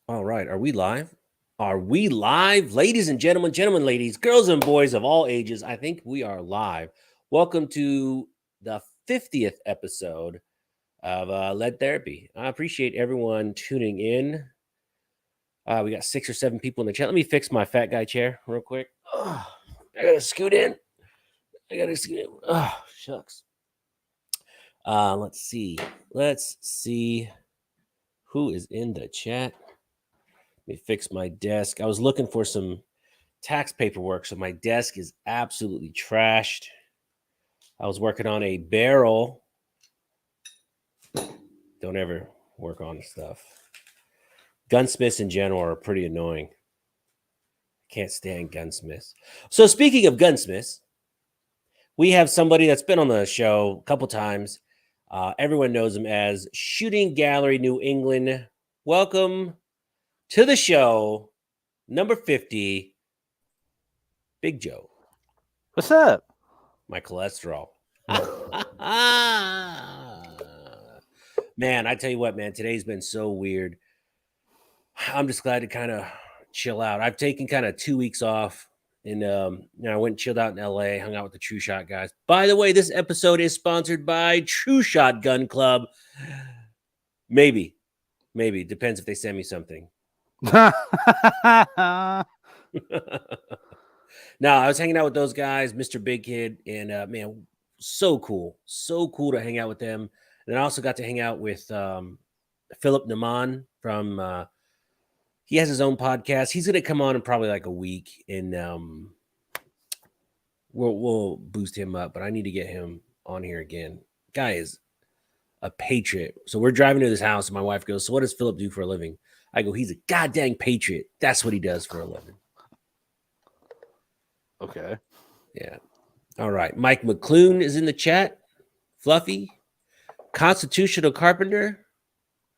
All right. Are we live? Are we live? Ladies and gentlemen, ladies, girls and boys of all ages, I think we are live. Welcome to the 50th episode of Lead Therapy. I appreciate everyone tuning in. We got 6 or 7 people in the chat. Let me fix my fat guy chair real quick. I got to scoot in. Shucks. Let's see. Let's see who is in the chat. Let me fix my desk. I was looking for some tax paperwork, so my desk is absolutely trashed. I was working on a barrel. Don't ever work on stuff. Gunsmiths in general are pretty annoying. Can't stand gunsmiths. So speaking of gunsmiths, we have somebody that's been on the show a couple times. Everyone knows him as Shooting Gallery New England. Welcome to the show, number 50, Big Joe. What's up? My cholesterol. Man, I tell you what, man, today's been so weird. I'm just glad to kind of chill out. I've taken kind of 2 weeks off, and I went and chilled out in LA, hung out with the True Shot guys. By the way, this episode is sponsored by True Shot Gun Club. Maybe depends if they send me something. No, I was hanging out with those guys, Mr. Big Kid, and man, so cool to hang out with them. And I also got to hang out with Philip Naman from he has his own podcast. He's gonna come on in probably like a week, and we'll boost him up. But I need to get him on here again. Guy is a patriot. So we're driving to this house, and my wife goes, "So what does Philip do for a living?" I go, "He's a goddamn patriot. That's what he does for a living." Okay. Yeah. All right. Mike McClune is in the chat. Fluffy. Constitutional Carpenter.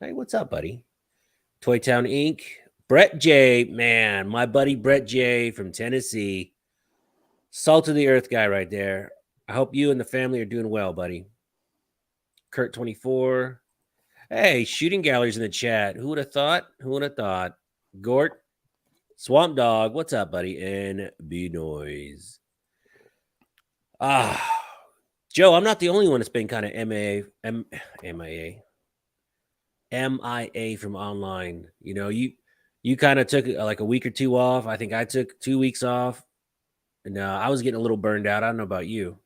Hey, what's up, buddy? Toy Town Inc. Brett J. Man, my buddy Brett J. from Tennessee. Salt of the earth guy right there. I hope you and the family are doing well, buddy. Kurt 24. Hey, Shooting Gallery's in the chat. Who would have thought? Gort. Swamp Dog. What's up, buddy? And B Noise. Joe, I'm not the only one that's been kind of MIA from online. You know, you kind of took like a week or two off. I think I took 2 weeks off, and I was getting a little burned out. I don't know about you.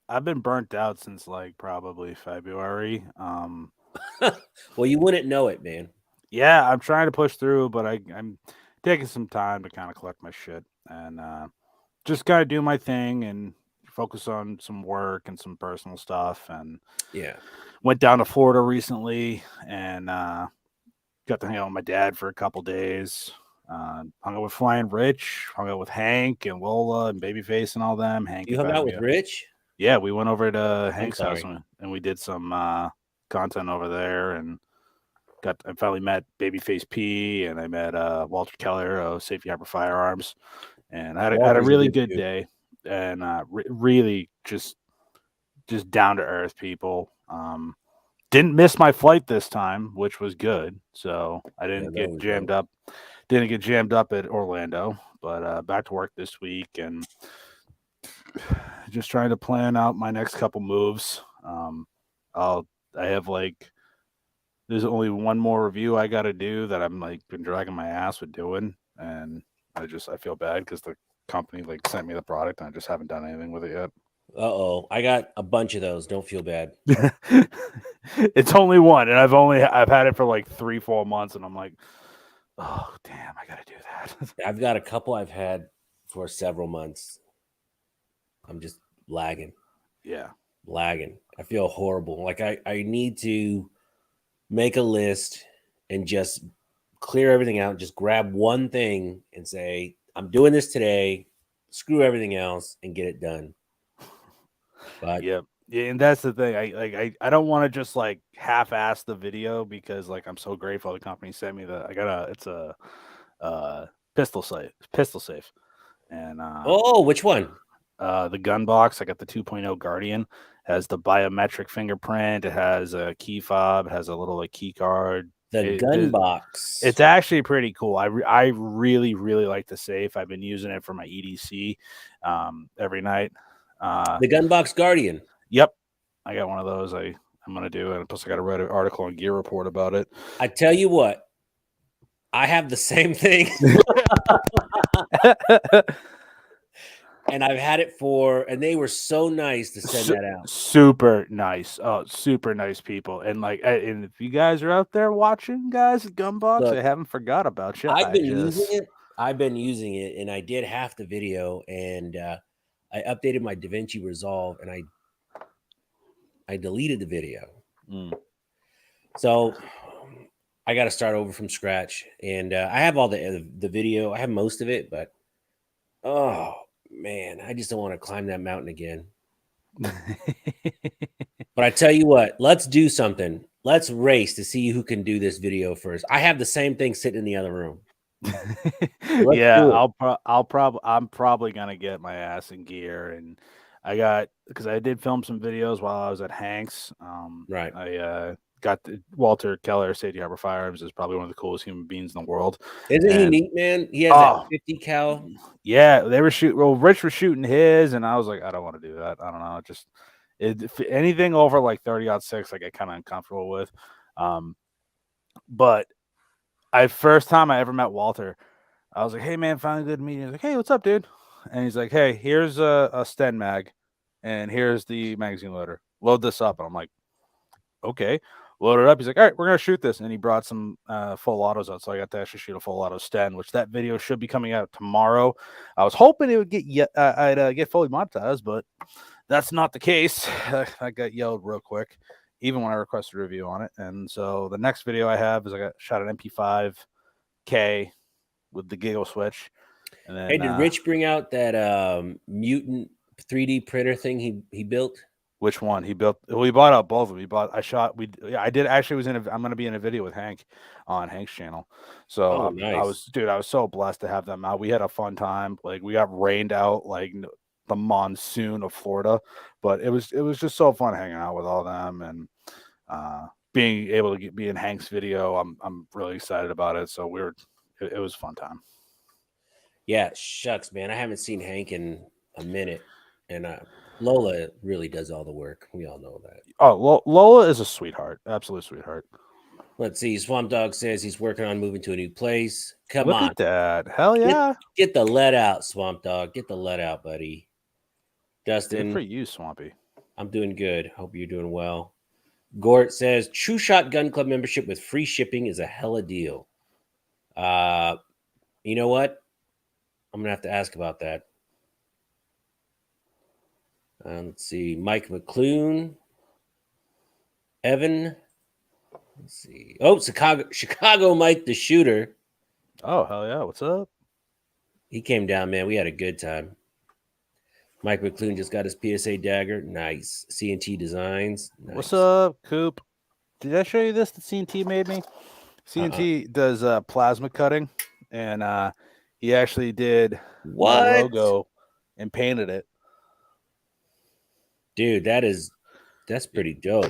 I've been burnt out since like probably February. Well, you wouldn't know it, man. Yeah, I'm trying to push through, but I'm taking some time to kind of collect my shit and just kind of do my thing and focus on some work and some personal stuff. And Yeah. went down to Florida recently and got to hang out with my dad for a couple days. Hung out with Flying Rich, hung out with Hank and Lola and Babyface and all them. Hank You hung out with Rich? Yeah, we went over to Hank's house and we did some content over there, and I finally met Babyface P, and I met Walter Keller of Safety Harbor Firearms, and I had a really good day, and really just down to earth people. Didn't miss my flight this time, which was good, so I didn't get jammed up. Didn't get jammed up at Orlando, but back to work this week and just trying to plan out my next couple moves. I have like, there's only one more review I got to do that I'm like been dragging my ass with doing, and I feel bad because the company like sent me the product and I just haven't done anything with it yet. I got a bunch of those. Don't feel bad. It's only one, and I've had it for like 3-4 months, and I'm like, oh damn, I gotta do that. I've got a couple I've had for several months. I'm just lagging. Yeah. Lagging. I feel horrible. Like I need to make a list and just clear everything out. Just grab one thing and say, I'm doing this today. Screw everything else and get it done. But yeah, and that's the thing. I don't want to just like half-ass the video because like I'm so grateful the company sent me it's a pistol safe, and which one? The gun box. I got the 2.0 Guardian. Has the biometric fingerprint. It has a key fob. It has a little like key card. The gun box. It's actually pretty cool. I really like the safe. I've been using it for my EDC every night. The gun box Guardian. Yep, I got one of those. I'm gonna do, and plus I got to write an article on Gear Report about it. I tell you what, I have the same thing. And I've had it and they were so nice to send that out. Super nice. Oh, super nice people. And and if you guys are out there watching, guys, Gunbox, I haven't forgot about you. I've been using it, and I did half the video, and I updated my DaVinci Resolve, and I deleted the video. So I got to start over from scratch, and I have all the video. I have most of it, but oh man, I just don't want to climb that mountain again. But I tell you what, let's do something. Let's race to see who can do this video first. I have the same thing sitting in the other room. Yeah, I'm probably gonna get my ass in gear, and because I did film some videos while I was at Hanks. Right. I got Walter Keller, Safety Harbor Firearms, is probably one of the coolest human beings in the world. Isn't he neat, man? He has that 50 cal. Yeah, they were shooting. Well, Rich was shooting his, and I was like, I don't want to do that. I don't know. Just anything over like 30-06, I get kind of uncomfortable with. But first time I ever met Walter, I was like, hey man, finally good to meet you. He's like, hey, what's up, dude? And he's like, hey, here's a Sten mag, and here's the magazine loader. Load this up. And I'm like, okay. Load it up. He's like, all right, we're gonna shoot this, and he brought some full autos out, so I got to actually shoot a full auto Sten, which that video should be coming out tomorrow. I was hoping it would I'd get fully monetized, but that's not the case. I got yelled real quick, even when I requested a review on it. And so the next video I have is I got shot an MP5K with the giggle switch. And then, hey, did Rich bring out that mutant 3D printer thing he built? Which one he built? Well, we bought out both of them. I did actually I'm going to be in a video with Hank on Hank's channel. So nice. I was so blessed to have them out. We had a fun time. Like we got rained out like the monsoon of Florida, but it was just so fun hanging out with all of them, and being able to be in Hank's video. I'm really excited about it. So it was a fun time. Yeah, shucks, man. I haven't seen Hank in a minute, and Lola really does all the work. We all know that. Oh, Lola is a sweetheart. Absolute sweetheart. Let's see. Swamp Dog says he's working on moving to a new place. Come Look on. at that. Hell yeah. Get the lead out, Swamp Dog. Get the lead out, buddy. Dustin. Good for you, Swampy. I'm doing good. Hope you're doing well. Gort says True Shot Gun Club membership with free shipping is a hella deal. You know what? I'm going to have to ask about that. Let's see. Mike McClune. Evan. Let's see. Oh, Chicago Mike the shooter. Oh, hell yeah. What's up? He came down, man. We had a good time. Mike McClune just got his PSA dagger. Nice. CNT Designs. Nice. What's up, Coop? Did I show you this that CNT made me? CNT does plasma cutting, and he actually did the logo and painted it. Dude, that's pretty dope.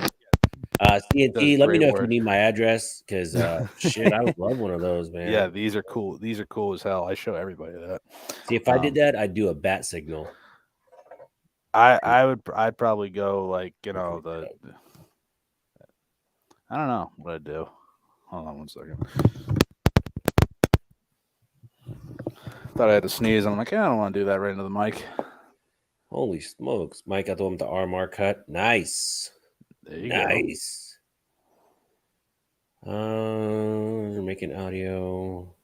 CNT, let me know if you need my address, because shit, I would love one of those, man. Yeah, these are cool. These are cool as hell. I show everybody that. See, if I did that, I'd do a bat signal. I'd probably go like, I don't know what I'd do. Hold on one second. Thought I had to sneeze. I'm like, I don't want to do that right into the mic. Holy smokes. Mike got the one with the RMR cut. Nice. There you nice. We're making audio.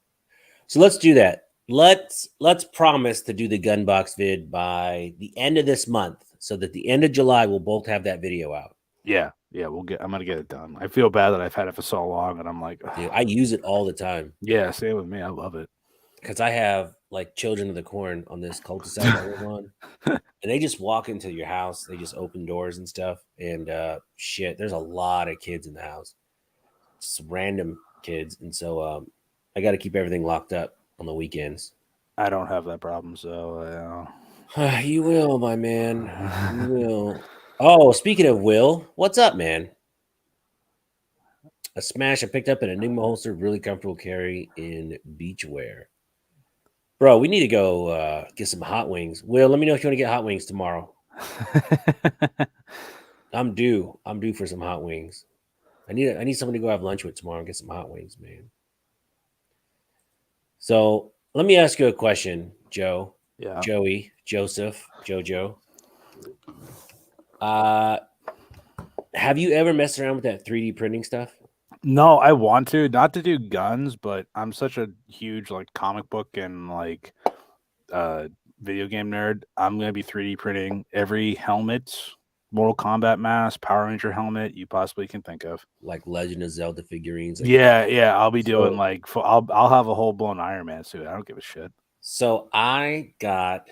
So let's do that. Let's promise to do the gun box vid by the end of this month, so that the end of July we'll both have that video out. Yeah, I'm gonna get it done. I feel bad that I've had it for so long, and I'm like, dude, I use it all the time. Yeah, same with me. I love it because I have like Children of the Corn on this cul-de-sac I live on, and they just walk into your house. They just open doors and stuff, and shit, there's a lot of kids in the house, just random kids, and so I got to keep everything locked up on the weekends. I don't have that problem, so you will, my man. You will. Oh, speaking of Will, what's up, man? A Smash I picked up an Enigma holster, really comfortable carry in beach wear. Bro, we need to go get some hot wings. Will, let me know if you want to get hot wings tomorrow. I'm due. I'm due for some hot wings. I need someone to go have lunch with tomorrow and get some hot wings, man. So let me ask you a question, Joe, Yeah. Joey, Joseph, Jojo. Uh, have you ever messed around with that 3D printing stuff? No, I want to not to do guns, but I'm such a huge like comic book and like video game nerd. I'm gonna be 3D printing every helmet, Mortal Kombat mask, Power Ranger helmet you possibly can think of. Like Legend of Zelda figurines? Like, Yeah. I'll be doing so, like I'll have a whole blown Iron Man suit. I don't give a shit. so I got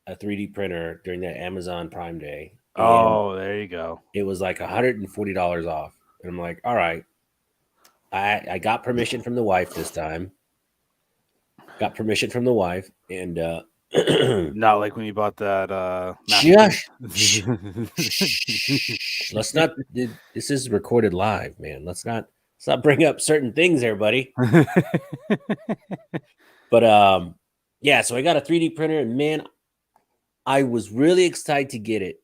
a 3D printer during that Amazon Prime Day, and Oh, there you go. it was like $140 off. And I'm like, all right. I got permission from the wife this time. Got permission from the wife, and Not like when you bought that Shush. masterpiece. Let's not. This is recorded live, man. Let's not bring up certain things there, buddy. But yeah. So I got a 3D printer, and man, I was really excited to get it.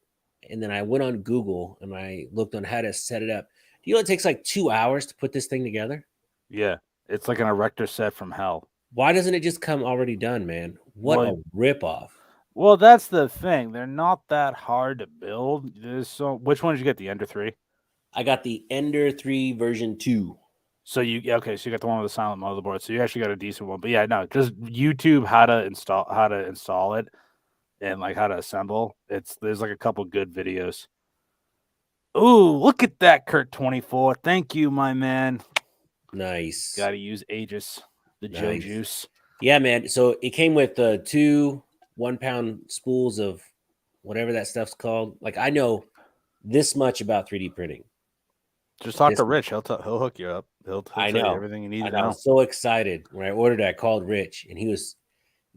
And then I went on Google and I looked on how to set it up. Do you know it takes like 2 hours to put this thing together? Yeah, it's like an erector set from hell. Why doesn't it just come already done, man? What Well, a ripoff! well, that's the thing. They're not that hard to build. Which one did you get? The Ender 3? I got the Ender 3 version 2. So okay, so you got the one with the silent motherboard. So you actually got a decent one. But yeah, no, just YouTube how to install it and like how to assemble. There's like a couple good videos. Ooh, look at that, Kurt 24. Thank you, my man. Nice. Got to use Aegis, the Joe Nice. juice. Yeah, man. So it came with 2 1-pound spools of whatever that stuff's called. Like I know this much about 3D printing. Just talk This to Rich. He'll hook you up. He'll I tell you know. everything you need to And I know. was so excited when I ordered it. I called Rich, and he was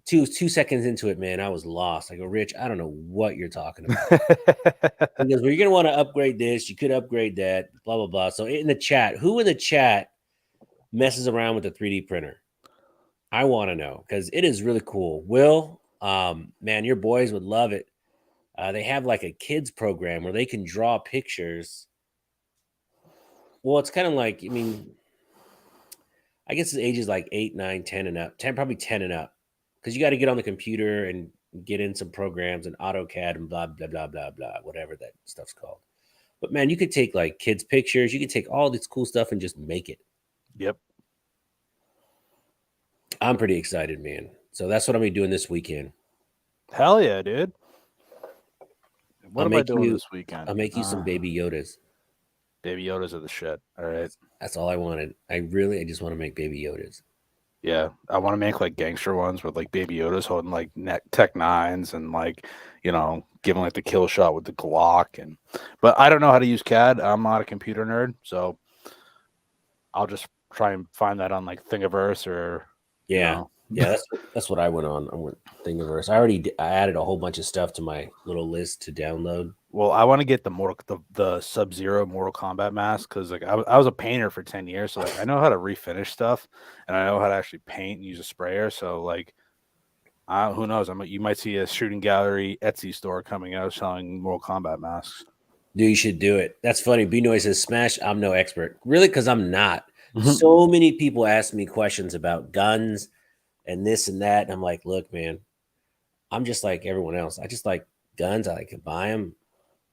two seconds into it, man. I was lost. I go, Rich, I don't know what you're talking about. He goes, well, you're gonna want to upgrade this. You could upgrade that. Blah blah blah. So in the chat, who in the chat messes around with the 3D printer? I want to know because it is really cool. Will, man, your boys would love it. They have like a kids program where they can draw pictures. Well, it's kind of like, I mean, I guess the age is like 8, 9, 10 and up. 10, probably 10 and up. Because you got to get on the computer and get in some programs and AutoCAD and blah, blah, blah, blah, blah, whatever that stuff's called. But man, you could take like kids' pictures, you could take all this cool stuff and just make it. Yep. I'm pretty excited, man. So that's what I'm gonna be doing this weekend. Hell yeah, dude. What am I doing this weekend? I'll make you some baby Yodas. Baby Yodas are the shit. All right. That's all I wanted. I just want to make baby Yodas. Yeah, I want to make like gangster ones with like baby Yodas holding like Tech 9s and like, giving like the kill shot with the Glock but I don't know how to use CAD. I'm not a computer nerd, so I'll just try and find that on like Thingiverse or yeah. That's what I went on. I went Thingiverse. I added a whole bunch of stuff to my little list to download. Well, I want to get the Sub-Zero Mortal Kombat mask because like I was a painter for 10 years, so like I know how to refinish stuff and I know how to actually paint and use a sprayer. So like, who knows? You might see a Shooting Gallery Etsy store coming out selling Mortal Kombat masks. Dude, you should do it. That's funny. B-Noise says, Smash, I'm no expert. Really? Because I'm not. So many people ask me questions about guns and this and that. And I'm like, look, man, I'm just like everyone else. I just like guns. I like to buy them.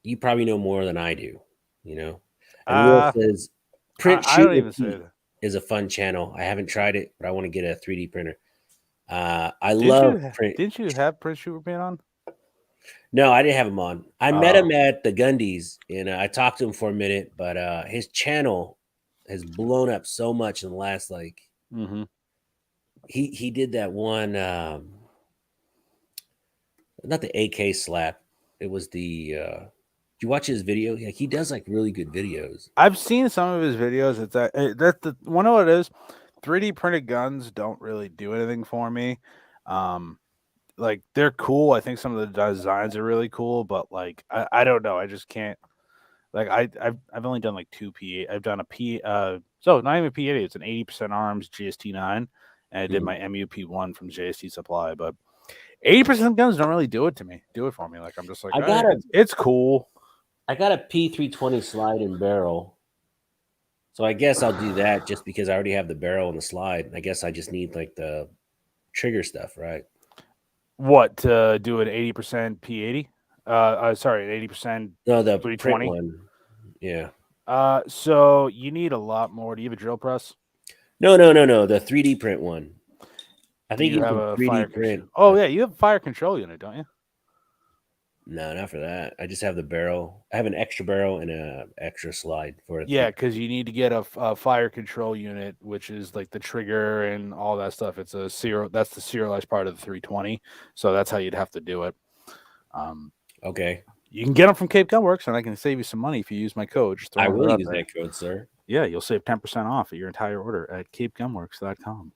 You probably know more than I do, And Will says, Print I Shoot don't even say that. is a fun channel. I haven't tried it, but I want to get a 3D printer. I love print. Didn't you have Prince Shooter being on? No, I didn't have him on. I met him at the Gundies, and I talked to him for a minute, but his channel has blown up so much in the last he did that one not the AK slap. It was the did you watch his video? Yeah, he does like really good videos. I've seen some of his videos. It's that's the one of what it is. 3D printed guns don't really do anything for me. Like they're cool. I think some of the designs are really cool, but like I don't know. I just can't. Like I've only done like 2 P8. I've done a P. So not even P80. It's an 80% arms GST9, and I did my MUP1 from JST Supply. But 80% guns don't really do it to me. Do it for me. Like I'm just like, it's cool. I got a P320 slide and barrel. So I guess I'll do that just because I already have the barrel and the slide. I guess I just need like the trigger stuff, right? What, to do an 80% P80? Sorry, an 80%. No, the 320 one. Yeah. So you need a lot more. Do you have a drill press? No. The 3D print one. I think you have a 3D print. Oh yeah, you have a fire control unit, don't you? No, not for that. I just have the barrel. I have an extra barrel and a extra slide for it. Yeah, because you need to get a fire control unit, which is like the trigger and all that stuff. It's a serial. That's the serialized part of the 320. So that's how you'd have to do it. Okay. You can get them from Cape Gunworks, and I can save you some money if you use my code. I will use that code, sir. Yeah, you'll save 10% off of your entire order at capegunworks.com.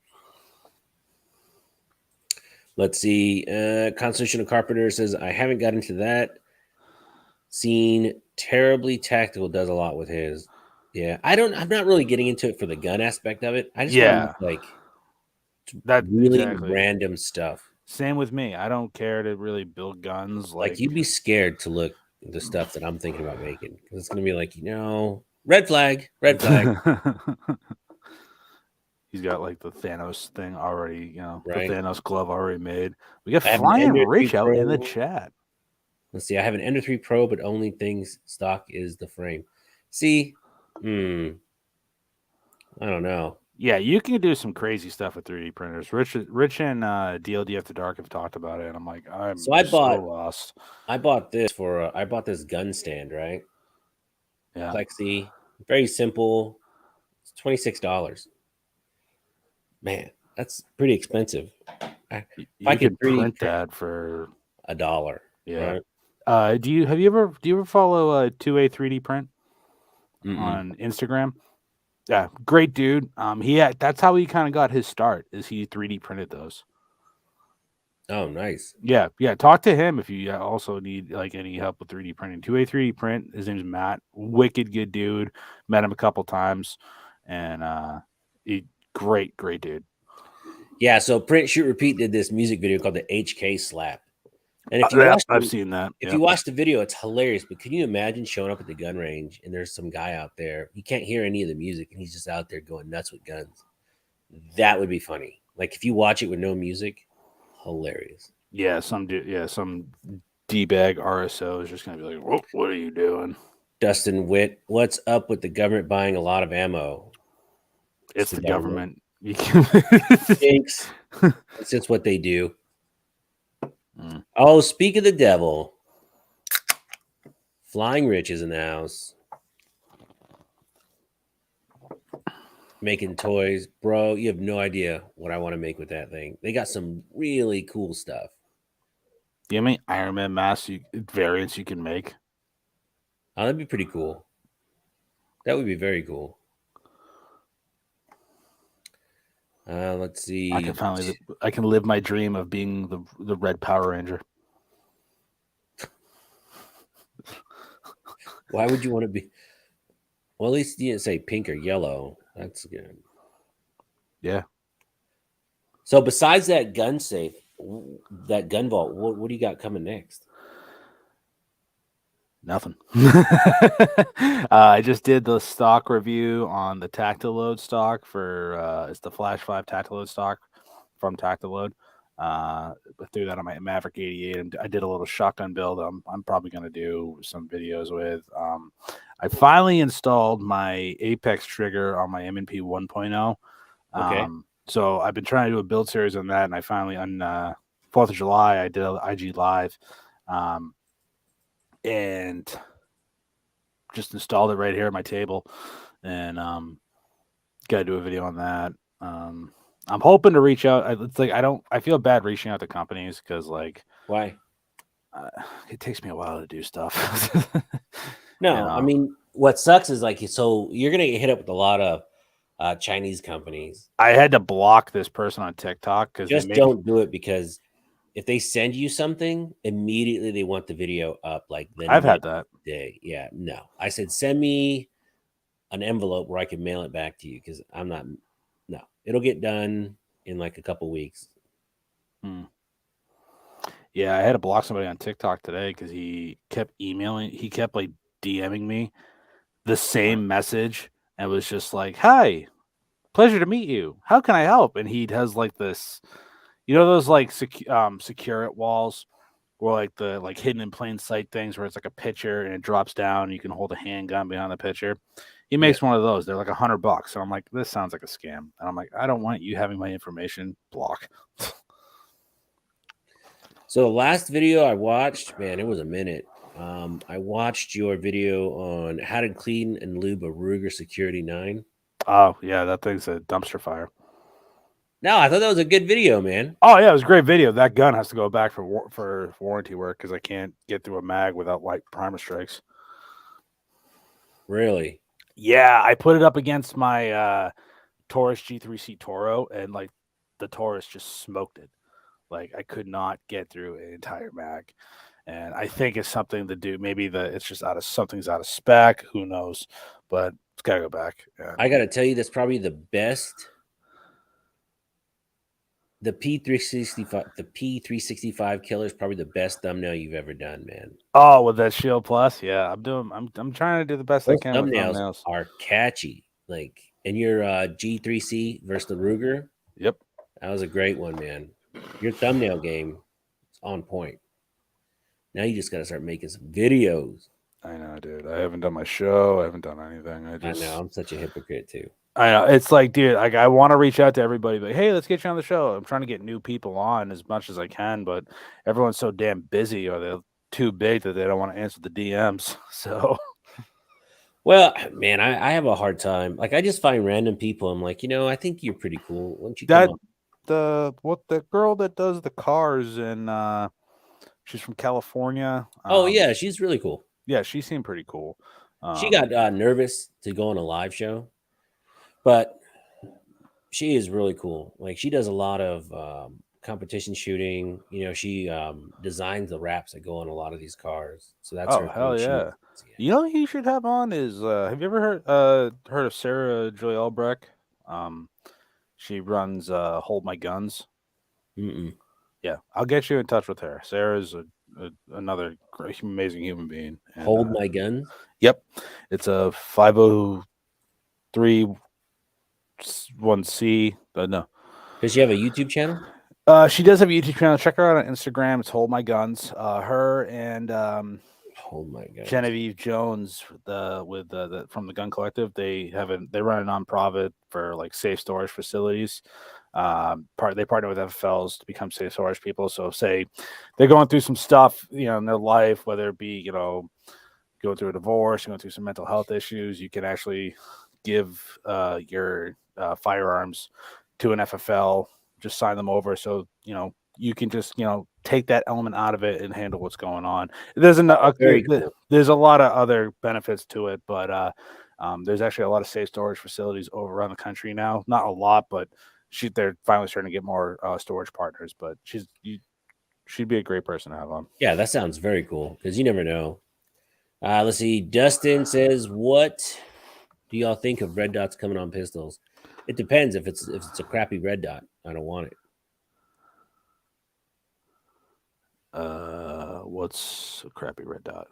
Let's see. Constitutional Carpenter says, I haven't got into that. Seen Terribly Tactical does a lot with his. Yeah. I'm not really getting into it for the gun aspect of it. I just want to like that really random stuff. Same with me. I don't care to really build guns. Like you'd be scared to look at the stuff that I'm thinking about making. Because it's going to be like, red flag. He's got like the Thanos thing already, right? The Thanos glove already made. We got Flying Rich out in the chat. Let's see. I have an Ender 3 Pro, but only things stock is the frame. See, I don't know. Yeah, you can do some crazy stuff with 3D printers. Rich and DLD After Dark have talked about it, and I'm like, I'm so lost. I bought this I bought this gun stand, right? Yeah. Plexi, very simple. It's $26. Man, that's pretty expensive. If I could print that for $1. Yeah. Right? Do you ever follow 2A 3D Print on Instagram? Yeah, great dude. That's how he kind of got his start. Is he 3D printed those? Oh, nice. Yeah. Talk to him if you also need like any help with 3D printing. 2A 3D Print. His name's Matt. Wicked good dude. Met him a couple times, and great dude. Yeah. So Print Shoot Repeat did this music video called the HK Slap. And if you I've seen that. If you watch the video, it's hilarious. But can you imagine showing up at the gun range and there's some guy out there? He can't hear any of the music, and he's just out there going nuts with guns. That would be funny. Like if you watch it with no music, hilarious. Yeah, some D-bag RSO is just gonna be like, "What are you doing?" Dustin Witt, what's up with the government buying a lot of ammo? It's the government. Thanks. It's just what they do. Oh, speak of the devil. Flying Rich is in the house. Making toys. Bro, you have no idea what I want to make with that thing. They got some really cool stuff. Do you have any Iron Man mask variants you can make? Oh, that'd be pretty cool. That would be very cool. Let's see. I can live my dream of being the Red Power Ranger. Why would you want to be? Well, at least you didn't say pink or yellow. That's good. Yeah. So besides that gun safe, that gun vault, what do you got coming next? Nothing. I just did the stock review on the Tactiload stock for it's the Flash 5 Tactiload stock from Tactiload. I threw that on my Maverick 88, and I did a little shotgun build. I'm probably going to do some videos with. I finally installed my Apex trigger on my M&P 1.0. Okay. So I've been trying to do a build series on that, and I finally on 4th of July I did an IG live. And just installed it right here at my table, and got to do a video on that. I'm hoping to reach out. It's like I feel bad reaching out to companies because like why? It takes me a while to do stuff. No, I mean what sucks is like so you're gonna get hit up with a lot of Chinese companies. I had to block this person on TikTok because don't do it because if they send you something, immediately they want the video up like the I've had next that. day. Yeah, no. I said send me an envelope where I can mail it back to you because I'm not. No, it'll get done in like a couple weeks. Yeah, I had to block somebody on TikTok today because he kept emailing. He kept like DMing me the same message and was just like, "Hi, pleasure to meet you. How can I help?" And he has like this, those like secure walls or like the like hidden in plain sight things where it's like a picture and it drops down and you can hold a handgun behind the picture. He makes one of those. They're like $100. So I'm like, this sounds like a scam. And I'm like, I don't want you having my information. Block. So the last video I watched, man, it was a minute. I watched your video on how to clean and lube a Ruger Security 9. Oh yeah, that thing's a dumpster fire. No, I thought that was a good video, man. Oh yeah, it was a great video. That gun has to go back for warranty work because I can't get through a mag without light primer strikes. Really? Yeah, I put it up against my Taurus G3C Toro, and like the Taurus just smoked it. Like I could not get through an entire mag, and I think it's something to do. Maybe it's just something's out of spec. Who knows? But it's gotta go back. Yeah. I got to tell you, that's probably the best. The P365 killer is probably the best thumbnail you've ever done, man. Oh, with that Shield Plus, yeah, I'm trying to do the best Those I can with thumbnails. are catchy. Like, and your G3C versus the Ruger. Yep, that was a great one, man. Your thumbnail game is on point. Now you just got to start making some videos. I know, dude. I haven't done my show. I haven't done anything. I know. I'm such a hypocrite too. I know. It's like, dude, like I want to reach out to everybody, but hey, let's get you on the show. I'm trying to get new people on as much as I can, but everyone's so damn busy or they're too big that they don't want to answer the DMs. So, well, man, I have a hard time. Like, I just find random people. I'm like, I think you're pretty cool. Why don't you come on? The girl that does the cars and she's from California. Oh yeah, she's really cool. Yeah, she seemed pretty cool. She got nervous to go on a live show, but she is really cool. Like, she does a lot of competition shooting. She designs the wraps that go on a lot of these cars. So that's her. Hell yeah. You know who you should have on is have you ever heard of Sarah Joy Albrecht? She runs Hold My Guns. Mm-mm. Yeah, I'll get you in touch with her. Sarah's another great, amazing human being. And, Hold My Guns? Yep. It's a 503.1C, but no. Does she have a YouTube channel? She does have a YouTube channel. Check her out on Instagram. It's Hold My Guns. Her and Hold My Guns. Genevieve Jones, from the Gun Collective. They run a nonprofit for like safe storage facilities. They partner with FFLs to become safe storage people. So say they're going through some stuff, in their life, whether it be, going through a divorce, going through some mental health issues, you can actually give your firearms to an FFL, just sign them over. So, you can just, take that element out of it and handle what's going on. There's a lot of other benefits to it, but there's actually a lot of safe storage facilities over around the country now. Not a lot, but they're finally starting to get more storage partners. But she'd be a great person to have on. Yeah, that sounds very cool because you never know. Let's see. Dustin says, "What do y'all think of red dots coming on pistols?" It depends. If it's a crappy red dot, I don't want it. What's a crappy red dot?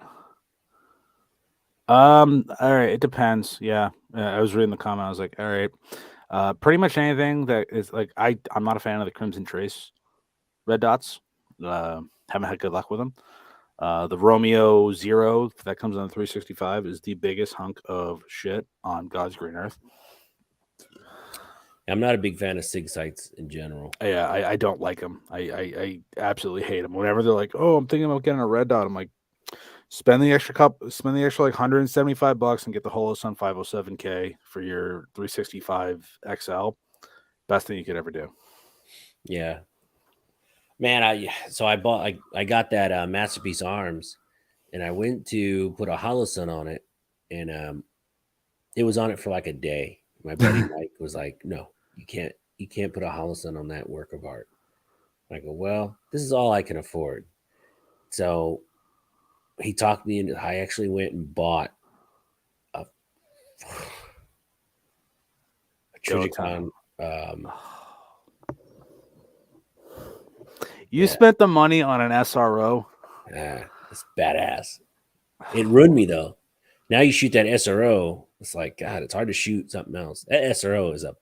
All right, it depends. Yeah, I was reading the comment. I was like, all right, pretty much anything that is like I'm not a fan of the Crimson Trace red dots. Haven't had good luck with them. The Romeo Zero that comes on the 365 is the biggest hunk of shit on God's green earth. I'm not a big fan of SIG sights in general. Yeah, I don't like them. I absolutely hate them. Whenever they're like, "Oh, I'm thinking about getting a red dot," I'm like, spend the extra like $175 and get the Holosun 507K for your 365 XL. Best thing you could ever do. Yeah, man. I got that Masterpiece Arms, and I went to put a Holosun on it, and it was on it for like a day. My buddy Mike was like, "No, you can't put a Holosun on that work of art." I go, well, this is all I can afford. So he talked me into. I actually went and bought a, a Go time. Trijicon. You spent the money on an SRO. It's badass. It ruined me though. Now you shoot that SRO, it's like God. It's hard to shoot something else. That SRO is a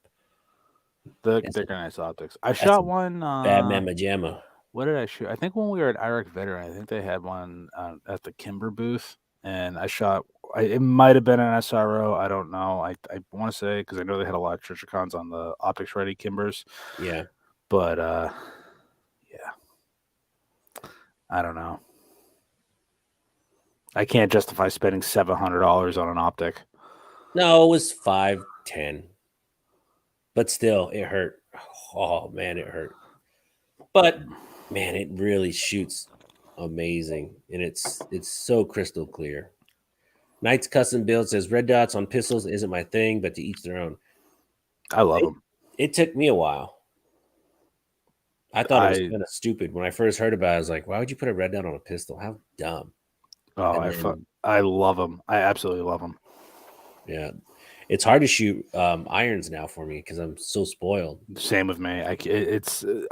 They're nice optics. I that's shot a one. bad mamma jamma. What did I shoot? I think when we were at Iraq Veteran, I think they had one at the Kimber booth, and I shot. It might have been an SRO. I don't know. I want to say because I know they had a lot of Trijicons on the optics ready Kimbers. Yeah, but yeah, I don't know. I can't justify spending $700 on an optic. no, it was 510, but still, it hurt. Oh man, it hurt. But man, it really shoots amazing, and it's so crystal clear. Knight's custom build says red dots on pistols isn't my thing, but to each their own. I love them. It took me a while. I thought it was kind of stupid when I first heard about it. I was like, why would you put a red dot on a pistol? How dumb. Oh, I love them. I absolutely love them. Yeah. It's hard to shoot irons now for me because I'm so spoiled. Same with me.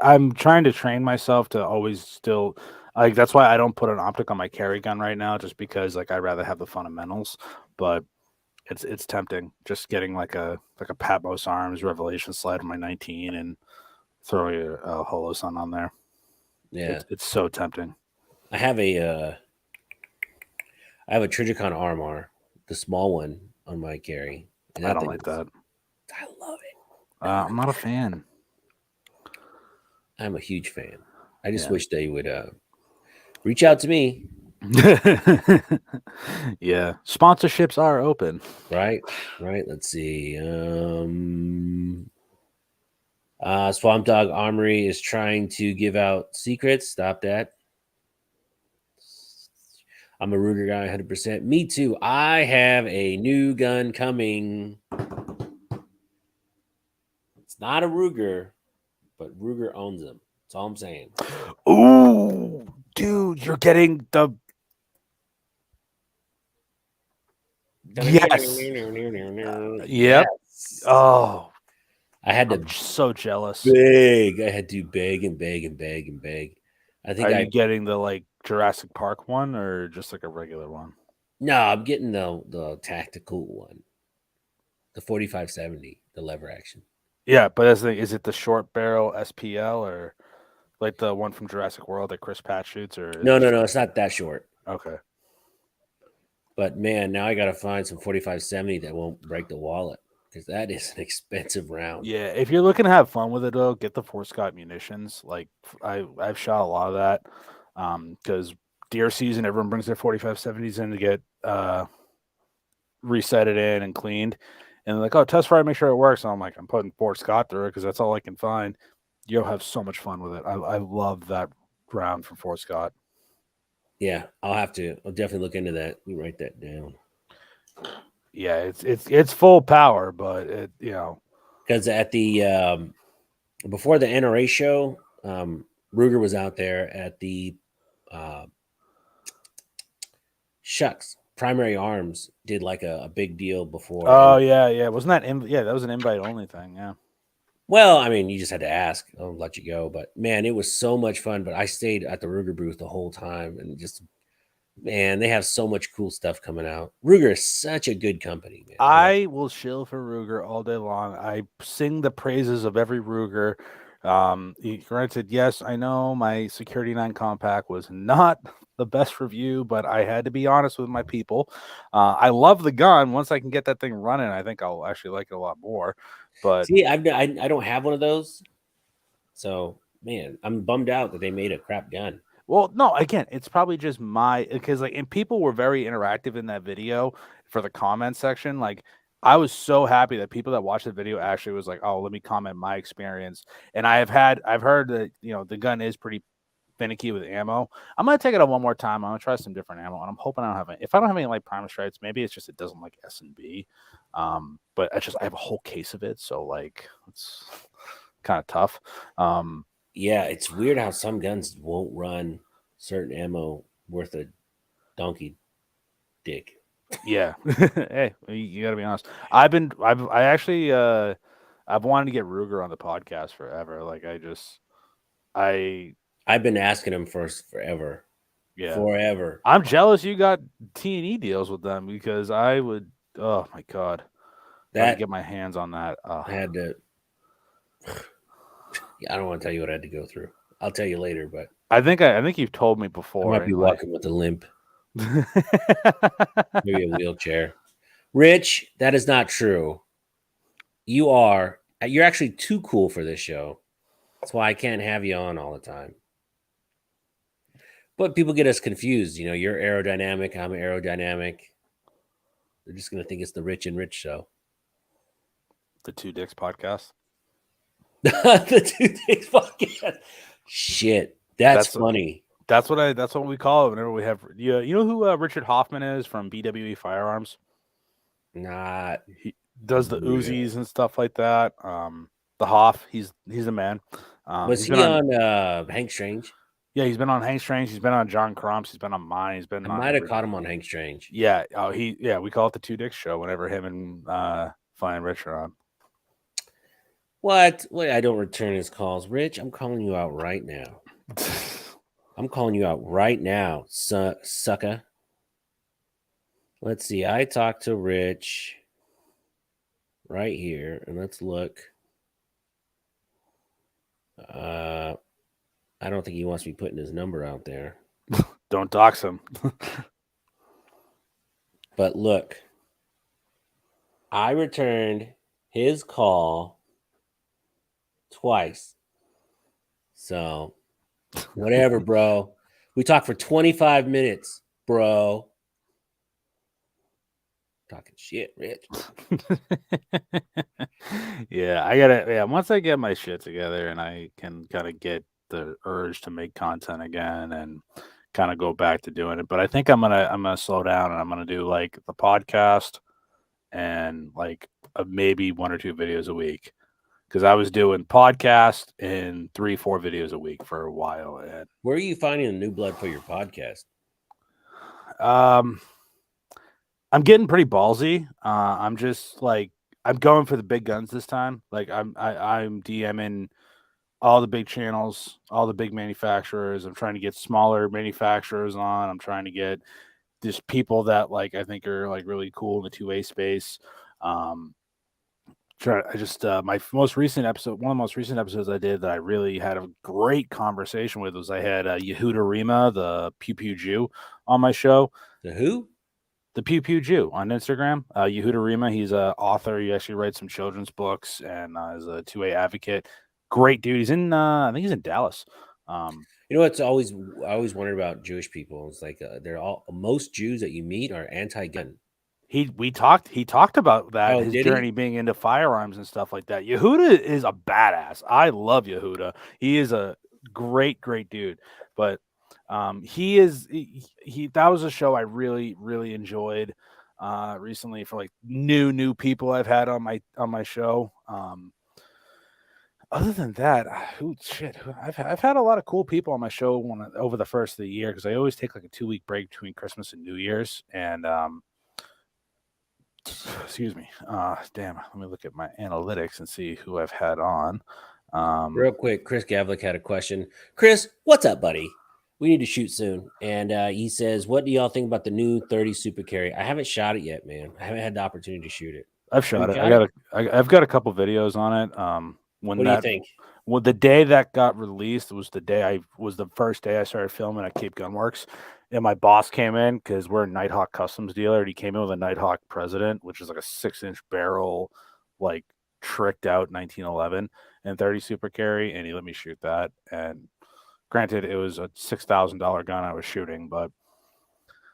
I'm trying to train myself to always still like. That's why I don't put an optic on my carry gun right now, just because like I'd rather have the fundamentals. But it's tempting just getting like a Patmos Arms Revelation slide on my 19 and throwing a Holosun on there. Yeah, it's so tempting. I have a Trijicon RMR, the small one on my carry. I don't like that. I love it. I'm not a fan. I'm a huge fan. I just wish they would reach out to me. Yeah, sponsorships are open. Right. Let's see. Swamp Dog Armory is trying to give out secrets. Stop that. I'm a Ruger guy, 100%. Me too. I have a new gun coming. It's not a Ruger, but Ruger owns them. That's all I'm saying. Ooh, dude, you're getting the. Yes. Yes. Oh, I'm so jealous. I had to beg and beg and beg and beg. I think Are you getting the like Jurassic Park one or just like a regular one? No, I'm getting the tactical one, the 4570, the lever action. Yeah, but is it the short barrel SPL or like the one from Jurassic World that Chris Pratt shoots? Or no, it's not that short. Okay. But man, now I got to find some 4570 that won't break the wallet because that is an expensive round. Yeah, if you're looking to have fun with it, though, get the Fort Scott munitions. Like I've shot a lot of that because deer season, everyone brings their 4570s in to get resetted in and cleaned. And they're like, oh, test fire, make sure it works. And I'm like, I'm putting Fort Scott through it because that's all I can find. You'll have so much fun with it. I love that round from Fort Scott. Yeah, I'll definitely look into that. You write that down. Yeah, it's full power, but because at the before the NRA show, Ruger was out there at the shucks. Primary Arms did like a big deal before. Oh yeah, wasn't that that was an invite only thing? Yeah. Well, I mean, you just had to ask. I'll let you go, but man, it was so much fun. But I stayed at the Ruger booth the whole time, and just man, they have so much cool stuff coming out. Ruger is such a good company, man. I will shill for Ruger all day long. I sing the praises of every Ruger. Granted, yes, I know my Security 9 Compact was not the best review, but I had to be honest with my people. I love the gun. Once I can get that thing running, I think I'll actually like it a lot more. But see, I don't have one of those, so man, I'm bummed out that they made a crap gun. Well, no, again, it's probably just because like, and people were very interactive in that video for the comment section. Like, I was so happy that people that watched the video actually was like, oh, let me comment my experience. And I've heard that, the gun is pretty finicky with ammo. I'm going to take it up one more time. I'm going to try some different ammo. And I'm hoping if I don't have any like primer stripes, maybe it's just, it doesn't like S&B. But I have a whole case of it. So like, it's kind of tough. Yeah, it's weird how some guns won't run certain ammo worth a donkey dick. Yeah. Hey, you gotta be honest. I've actually I've wanted to get Ruger on the podcast forever. Like I I've been asking him for forever. yeah. Forever. I'm jealous you got T&E deals with them because I would. Oh my god, if I could That get my hands on that. I had to. I don't want to tell you what I had to go through. I'll tell you later, but I think you've told me I before. might be Anyway. walking with a limp, maybe a wheelchair. Rich, that is not true. You're actually too cool for this show. That's why I can't have you on all the time. But people get us confused. You know, you're aerodynamic. I'm aerodynamic. They're just gonna think it's the Rich and Rich show. The Two Dicks podcast. The Two Days podcast. Shit, that's funny. That's what we call it whenever we have. You know who Richard Hoffman is from BWE Firearms? Not He does the real. Uzis and stuff like that. The Hoff, he's a man. Was He's he been on Hank Strange? Yeah, he's been on Hank Strange. He's been on John Crumps. He's been on mine. He's been I on. might have caught him on Hank Strange. Yeah. Oh, we call it the Two Dicks show whenever him and Flying Rich are on. What? Wait, I don't return his calls. Rich, I'm calling you out right now. I'm calling you out right now, sucker. Let's see. I talked to Rich right here, and let's look. I don't think he wants me putting his number out there. Don't dox him. But look, I returned his call twice. So, whatever, bro. We talked for 25 minutes, bro. Talking shit, Rich. Yeah, once I get my shit together and I can kind of get the urge to make content again and kind of go back to doing it. But I think I'm gonna slow down and I'm gonna do like the podcast and like maybe 1 or 2 videos a week. Because I was doing podcast and 3-4 videos a week for a while. And where are you finding the new blood for your podcast? I'm getting pretty ballsy. I'm just like I'm going for the big guns this time. Like I'm DMing all the big channels, all the big manufacturers. I'm trying to get smaller manufacturers on. I'm trying to get just people that like I think are like really cool in the 2A space. My most recent episode, one of the most recent episodes I did that I really had a great conversation with was I had Yehuda Rima, the Pew Pew Jew, on my show. The who? The Pew Pew Jew on Instagram. Yehuda Rima, he's an author. He actually writes some children's books and is a 2A advocate. Great dude. He's in, I think he's in Dallas. You know what's I always wondered about Jewish people. It's like most Jews that you meet are anti-gun. He talked about that, Oh, his did journey he? being into firearms and stuff like that. Yehuda is a badass. I love Yehuda. He is a great dude. But he that was a show I really recently for like new people I've had on my show. Other than that, I've had a lot of cool people on my show over the first of the year because I always take like a 2-week break between Christmas and New Year's. And excuse me. Damn. Let me look at my analytics and see who I've had on. Real quick, Chris Gavlik had a question. Chris, what's up, buddy? We need to shoot soon. And he says, what do y'all think about the new 30 Super Carry? I haven't shot it yet, man. I haven't had the opportunity to shoot it. I've shot it. I've got a couple videos on it. What do you think? Well, the day that got released was the first day I started filming at Cape Gunworks. And my boss came in because we're a Nighthawk Customs dealer. And he came in with a Nighthawk President, which is like a 6-inch barrel, like tricked out 1911 and 30 Super Carry. And he let me shoot that. And granted, it was a $6,000 gun I was shooting, but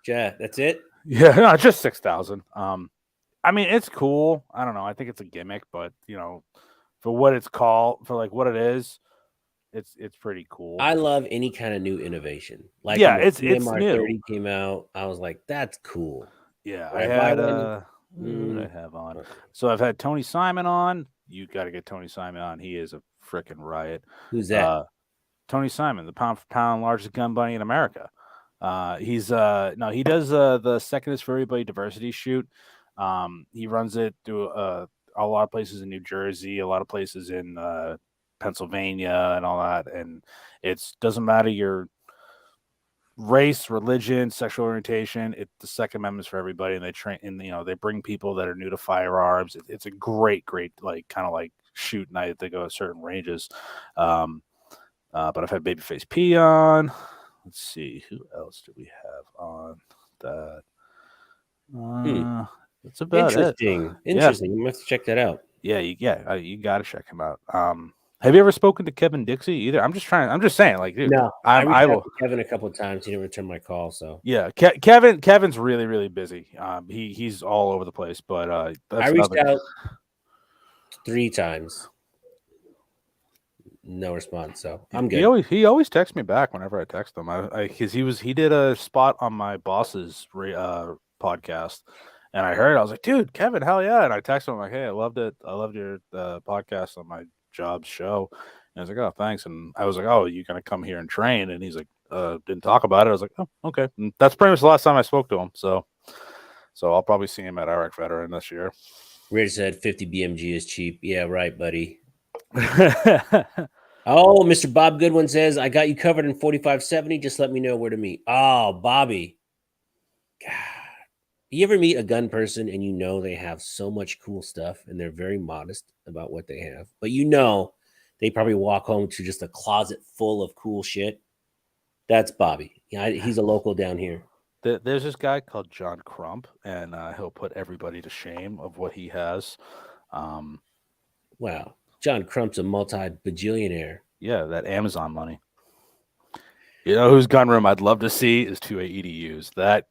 yeah, that's it. Yeah, no, just 6,000. I mean, it's cool. I don't know. I think it's a gimmick, but for what it's called, for like what it is, it's pretty cool. I love any kind of new innovation. Like it's new. MR30 came out, I was like, that's cool. Yeah, I had I have on. So I've had Tony Simon on. You got to get Tony Simon on. He is a freaking riot. Who's that? Tony Simon, the pound for pound largest gun bunny in America. He does the Second is for Everybody diversity shoot. He runs it through a lot of places in New Jersey, a lot of places in Pennsylvania, and all that. And it doesn't matter your race, religion, sexual orientation. The Second Amendment's for everybody, and they train. And they bring people that are new to firearms. It's a great, like kind of like shoot night. They go at certain ranges. But I've had Babyface P on. Let's see, who else do we have on that? That's about Interesting. it. Interesting. You must check that out. Yeah, you got to check him out. Have you ever spoken to Kevin Dixie either? I'm just saying, like, dude, no, I reached out to Kevin a couple of times. He didn't return my call. So yeah, Kevin's really, really busy. He's all over the place. But I reached out 3 times. No response, so I'm good. He always texts me back whenever I text him. Because he did a spot on my boss's podcast, and I heard it. I was like, dude, Kevin, hell yeah! And I texted him like, hey, I loved it. I loved your podcast on my job's show. And I was like, oh, thanks. And I was like, oh, you gonna come here and train? And he's like, didn't talk about it. I was like, oh, okay. And that's pretty much the last time I spoke to him. So I'll probably see him at Iraq Veteran this year. Rich said 50 BMG is cheap. Yeah, right, buddy. Oh, Mr. Bob Goodwin says, I got you covered in 4570. Just let me know where to meet. Oh, Bobby. God. You ever meet a gun person and they have so much cool stuff and they're very modest about what they have, but they probably walk home to just a closet full of cool shit? That's Bobby. Yeah, he's a local down here. There's this guy called John Crump, and he'll put everybody to shame of what he has. Wow. John Crump's a multi-bajillionaire. Yeah, that Amazon money. You know whose gun room I'd love to see is 2A EDUs. That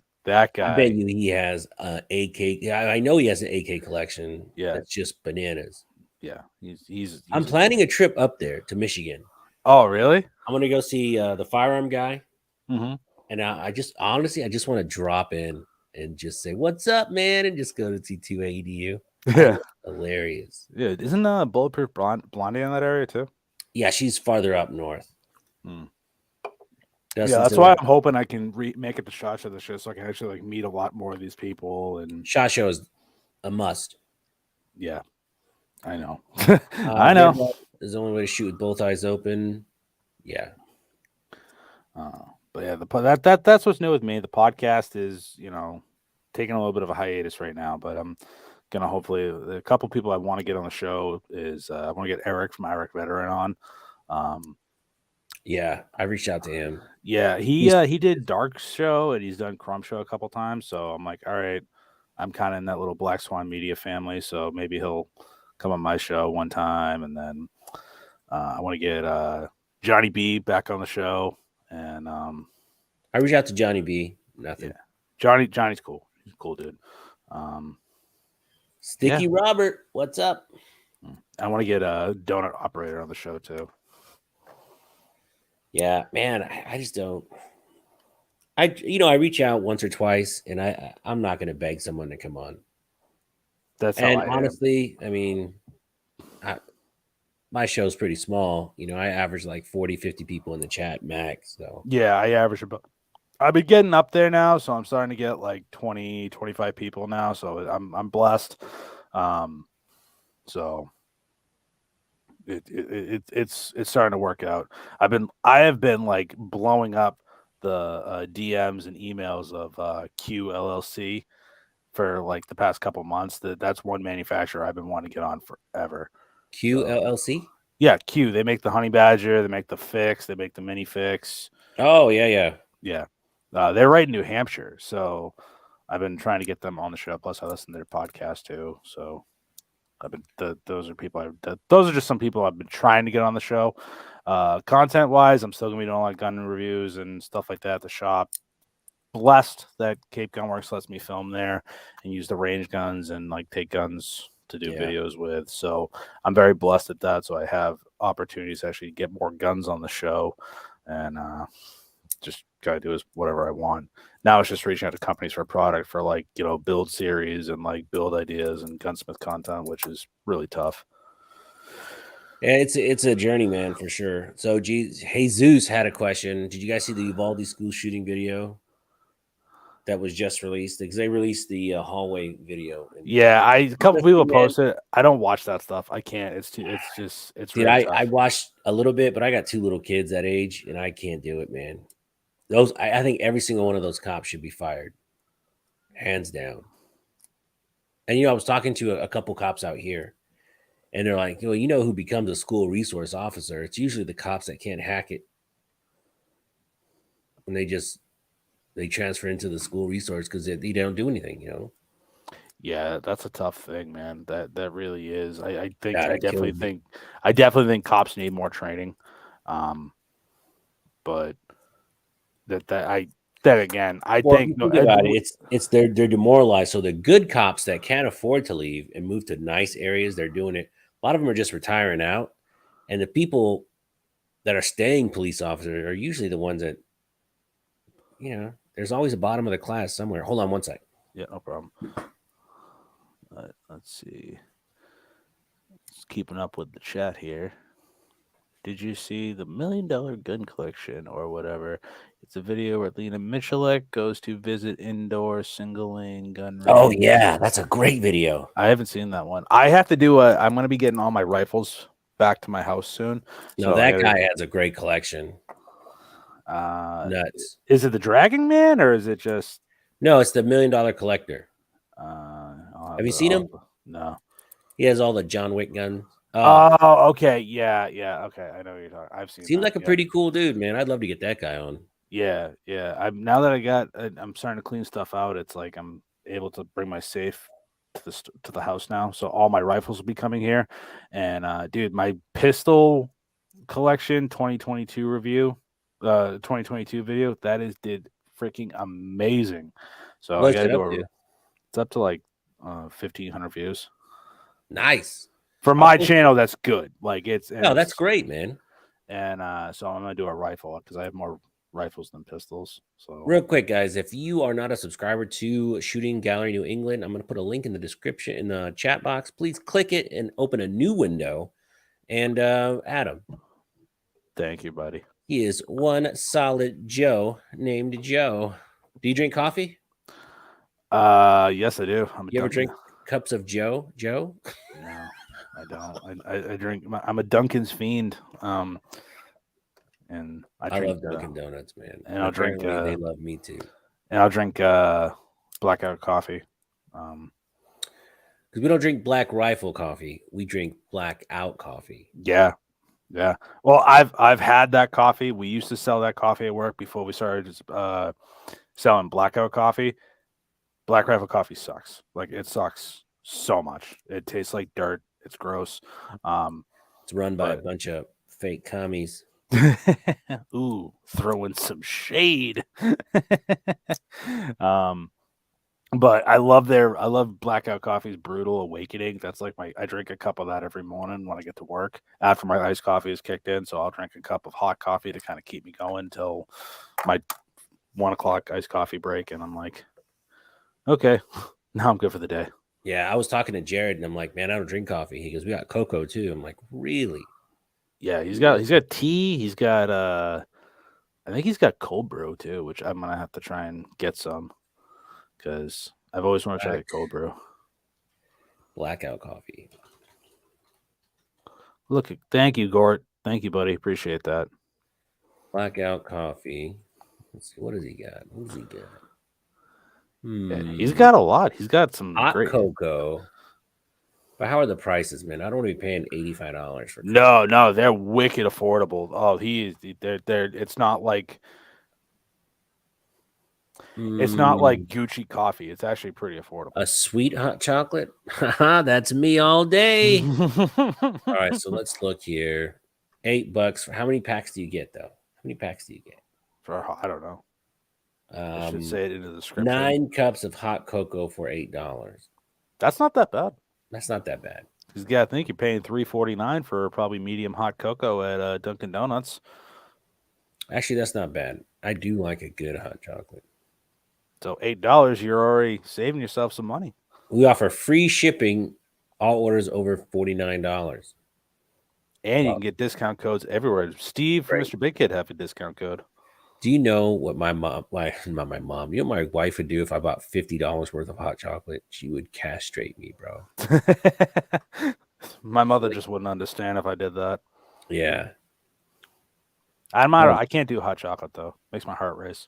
guy. I bet you he has an AK. I know he has an AK collection. Yeah, that's just bananas. Yeah, he's I'm planning a trip up there to Michigan. Oh, really? I'm gonna go see the firearm guy. Mm-hmm. And I just want to drop in and just say, "What's up, man?" and just go to see 2A EDU. Yeah, hilarious. Yeah, isn't Bulletproof Blondie in that area too? Yeah, she's farther up north. Yeah, that's why I'm hoping I can make it to SHOT Show this year, so I can actually meet a lot more of these people. And SHOT Show is a must. Yeah, I know. I know. There's the only way to shoot with both eyes open. Yeah. But yeah, that's what's new with me. The podcast is, taking a little bit of a hiatus right now, but I'm gonna hopefully a couple people I want to get on the show is I want to get Eric from Iraq Veteran on. Yeah, I reached out to him. Yeah, he did Dark's show and he's done Crump show a couple times. So I'm like, all right, I'm kind of in that little Black Swan Media family, so maybe he'll come on my show one time. And then I want to get Johnny B back on the show. And I reached out to Johnny B. Nothing. Yeah. Johnny's cool. He's a cool dude. Sticky Robert, what's up? I want to get a donut operator on the show too. Yeah, man, I just don't. I reach out once or twice, and I'm not going to beg someone to come on. That's and honestly, I mean, my show's pretty small. I average like 40, 50 people in the chat max. So yeah, I average about. I've been getting up there now, so I'm starting to get like 20, 25 people now. So I'm blessed. So it's starting to work out. I have been like blowing up the DMs and emails of QLLC for like the past couple months. That's one manufacturer I've been wanting to get on forever. QLLC? Yeah, Q. They make the Honey Badger. They make the Fix. They make the Mini Fix. Oh yeah. They're right in New Hampshire, so I've been trying to get them on the show. Plus, I listen to their podcast too. So those are just some people I've been trying to get on the show. Content wise, I'm still gonna be doing a lot of gun reviews and stuff like that at the shop. Blessed that Cape Gunworks lets me film there and use the range guns and like take guns to do videos with. So I'm very blessed at that. So I have opportunities to actually get more guns on the show, and just gotta do is whatever I want. Now it's just reaching out to companies for a product for like, build series and like build ideas and gunsmith content, which is really tough. Yeah, it's a journey, man, for sure. So, Jesus had a question. Did you guys see the Uvalde school shooting video that was just released? Because they released the hallway video. And Yeah, a couple honestly, people man, posted. I don't watch that stuff. I can't. It's too. It's just. It's dude, really I tough. watched a little bit, but I got two little kids that age, and I can't do it, man. I think every single one of those cops should be fired, hands down. And I was talking to a couple cops out here, and they're like, well, who becomes a school resource officer? It's usually the cops that can't hack it, and they transfer into the school resource because they don't do anything. Yeah, that's a tough thing, man. That really is. I think. God, I it definitely kills me. think. I definitely think cops need more training. But that I. Then again, I Well, if think you no. think about it, it's they're demoralized. So the good cops that can't afford to leave and move to nice areas, they're doing it. A lot of them are just retiring out, and the people that are staying police officers are usually the ones that There's always a bottom of the class somewhere. Hold on one sec. Yeah, no problem. Let's see. Just keeping up with the chat here. Did you see the $1 Million Gun Collection or whatever? It's a video where Lena Michalek goes to visit indoor single lane gun range. Oh yeah, that's a great video. I haven't seen that one. I have to do I'm going to be getting all my rifles back to my house soon. No, that guy has a great collection. Nuts. Is it the Dragging Man or is it just? No, it's the $1 Million Collector. Have you seen him? No. He has all the John Wick guns. Oh, okay. Yeah. Okay. I know what you're talking. I've seen. Seems like a pretty cool dude, man. I'd love to get that guy on. Yeah. Now that I'm starting to clean stuff out. It's like I'm able to bring my safe to the house now. So all my rifles will be coming here. And dude, my pistol collection 2022 review, 2022 video did freaking amazing. So I gotta do it's up to like 1,500 views. Nice. For my channel, that's good. Like that's great, man. And so I'm gonna do a rifle because I have more rifles than pistols. So real quick, guys, if you are not a subscriber to Shooting Gallery New England, I'm gonna put a link in the description in the chat box. Please click it and open a new window. And Adam. Thank you, buddy. He is one solid Joe named Joe. Do you drink coffee? Yes, I do. You ever drink cups of Joe? No, I don't. I drink. I'm a Dunkin's fiend. And I love Dunkin' Donuts, man. And I'll drink. They love me too. And I'll drink blackout coffee. Because we don't drink Black Rifle coffee, we drink blackout coffee. Yeah. Well, I've had that coffee. We used to sell that coffee at work before we started selling blackout coffee. Black Rifle coffee sucks. Like it sucks so much. It tastes like dirt. It's gross. It's run by a bunch of fake commies. Ooh, throwing some shade. But I love Blackout Coffee's Brutal Awakening. That's like I drink a cup of that every morning when I get to work after my iced coffee is kicked in. So I'll drink a cup of hot coffee to kind of keep me going until my 1 o'clock iced coffee break. And I'm like, okay, now I'm good for the day. Yeah, I was talking to Jared and I'm like, man, I don't drink coffee. He goes, we got cocoa too. I'm like, really? Yeah, he's got tea. He's got I think he's got cold brew too, which I'm gonna have to try and get some. Because I've always wanted to try cold brew. Blackout coffee. Look, thank you, Gort. Thank you, buddy. Appreciate that. Blackout coffee. Let's see. What does he got? Yeah, he's got a lot. He's got some hot great cocoa. But how are the prices, man? I don't want to be paying $85 for cocoa. No, they're wicked affordable. Oh, they're it's not like it's not like Gucci coffee. It's actually pretty affordable. A sweet hot chocolate? That's me all day. All right, so let's look here. $8. How many packs do you get, though? How many packs do you get? I don't know. I should say it in the description. 9 cups of hot cocoa for $8. That's not that bad. That's not that bad. I think you're paying $3.49 for probably medium hot cocoa at Dunkin' Donuts. Actually, that's not bad. I do like a good hot chocolate. So $8, you're already saving yourself some money. We offer free shipping, all orders over $49. And you can get discount codes everywhere. Steve from Right. Mr. Big Kid have a discount code. Do you know what my mom, not my mom, you know what my wife would do if I bought $50 worth of hot chocolate? She would castrate me, bro. My mother just wouldn't understand if I did that. Yeah. I can't do hot chocolate though. Makes my heart race.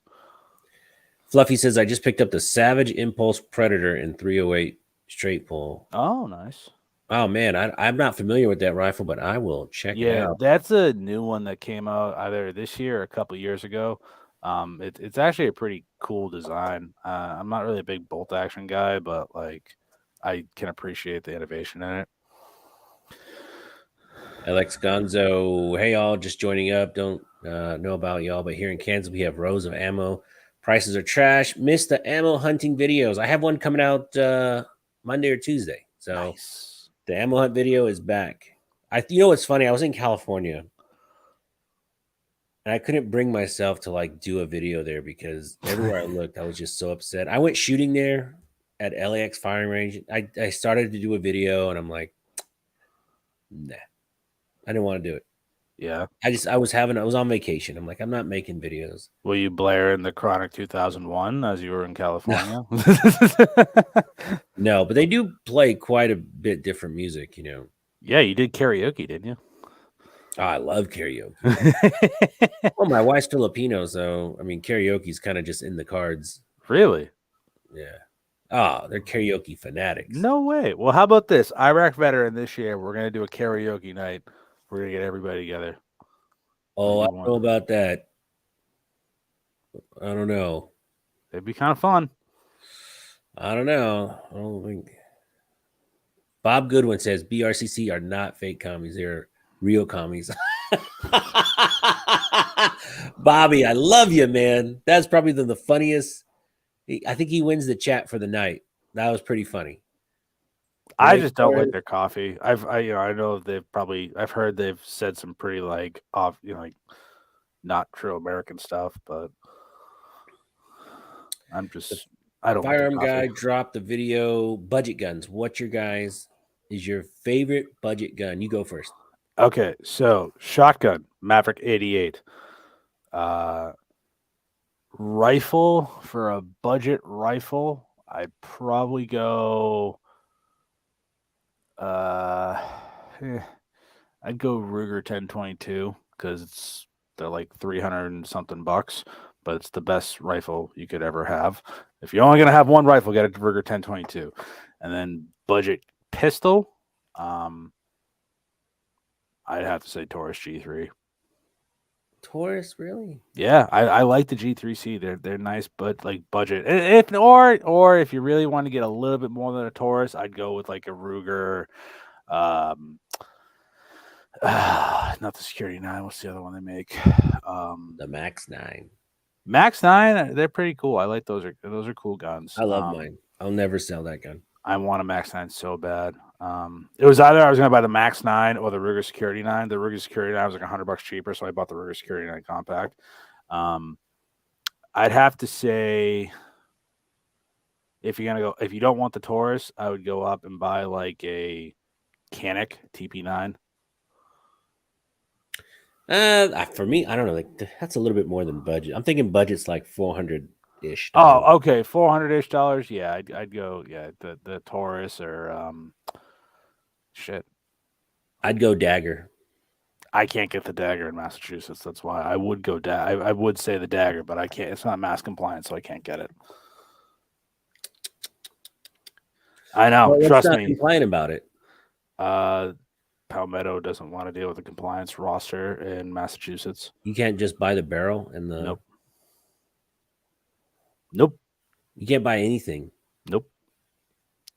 Fluffy says I just picked up the Savage Impulse Predator in 308 straight pull. Oh, nice. Oh man, I'm not familiar with that rifle, but I will check it out. That's a new one that came out either this year or a couple years ago. It's actually a pretty cool design. I'm not really a big bolt action guy, but like I can appreciate the innovation in it. Alex Gonzo, hey y'all, just joining up. Don't know about y'all, but here in Kansas we have rows of ammo. Prices are trash. Missed the ammo hunting videos. I have one coming out Monday or Tuesday. So Nice. the ammo hunt video is back. You know what's funny? I was in California and I couldn't bring myself to like do a video there because everywhere I looked, I was just so upset. I went shooting there at LAX firing range. I started to do a video and I'm like, nah, I didn't want to do it. Yeah. I was on vacation. I'm like, I'm not making videos. Will you blare in the Chronic 2001 as you were in California? No, but they do play quite a bit different music, you know. Yeah, you did karaoke, didn't you? Oh, I love karaoke. Well, my wife's Filipino, so I mean, karaoke's kind of just in the cards. Really? Yeah. Oh, they're karaoke fanatics. No way. Well, how about this? Iraq veteran this year. We're gonna do a karaoke night. We're gonna get everybody together. Oh, I don't know about that. I don't know. It'd be kind of fun. I don't know. I don't think. Bob Goodwin says BRCC are not fake commies; they're real commies. Bobby, I love you, man. That's probably the funniest. I think he wins the chat for the night. That was pretty funny. I just don't like their coffee. I know I've heard they've said some pretty like off, like not true American stuff, but I don't. Firearm guy dropped the video. Budget guns. What's your your favorite budget gun? You go first. Okay, so shotgun, Maverick 88. Rifle for a budget rifle, I'd probably go. I'd go Ruger 1022 because they're like 300 and something bucks, but it's the best rifle you could ever have. If you're only gonna have one rifle, get a Ruger 1022, and then budget pistol. I'd have to say Taurus G3. Taurus, really? Yeah, I like the G3C. They're nice, but like budget. Or if you really want to get a little bit more than a Taurus, I'd go with like a Ruger. Not the Security 9. What's the other one they make? The Max 9. Max 9. They're pretty cool. I like those. Those are cool guns. I love mine. I'll never sell that gun. I want a Max 9 so bad. It was either I was going to buy the Max 9 or the Ruger Security 9. The Ruger Security 9 was like $100 cheaper, so I bought the Ruger Security 9 compact. I'd have to say, if you don't want the Taurus, I would go up and buy like a Canik TP9. For me, I don't know. Like that's a little bit more than budget. I'm thinking budget's like $400-ish. Oh, okay, $400-ish. Yeah, I'd go. Yeah, the Taurus or shit. I'd go Dagger. I can't get the Dagger in Massachusetts. That's why I would go. I would say the Dagger, but I can't. It's not mass compliant, so I can't get it. I know. Well, trust not me. Complain about it. Palmetto doesn't want to deal with the compliance roster in Massachusetts. You can't just buy the barrel and the. Nope. You can't buy anything. Nope.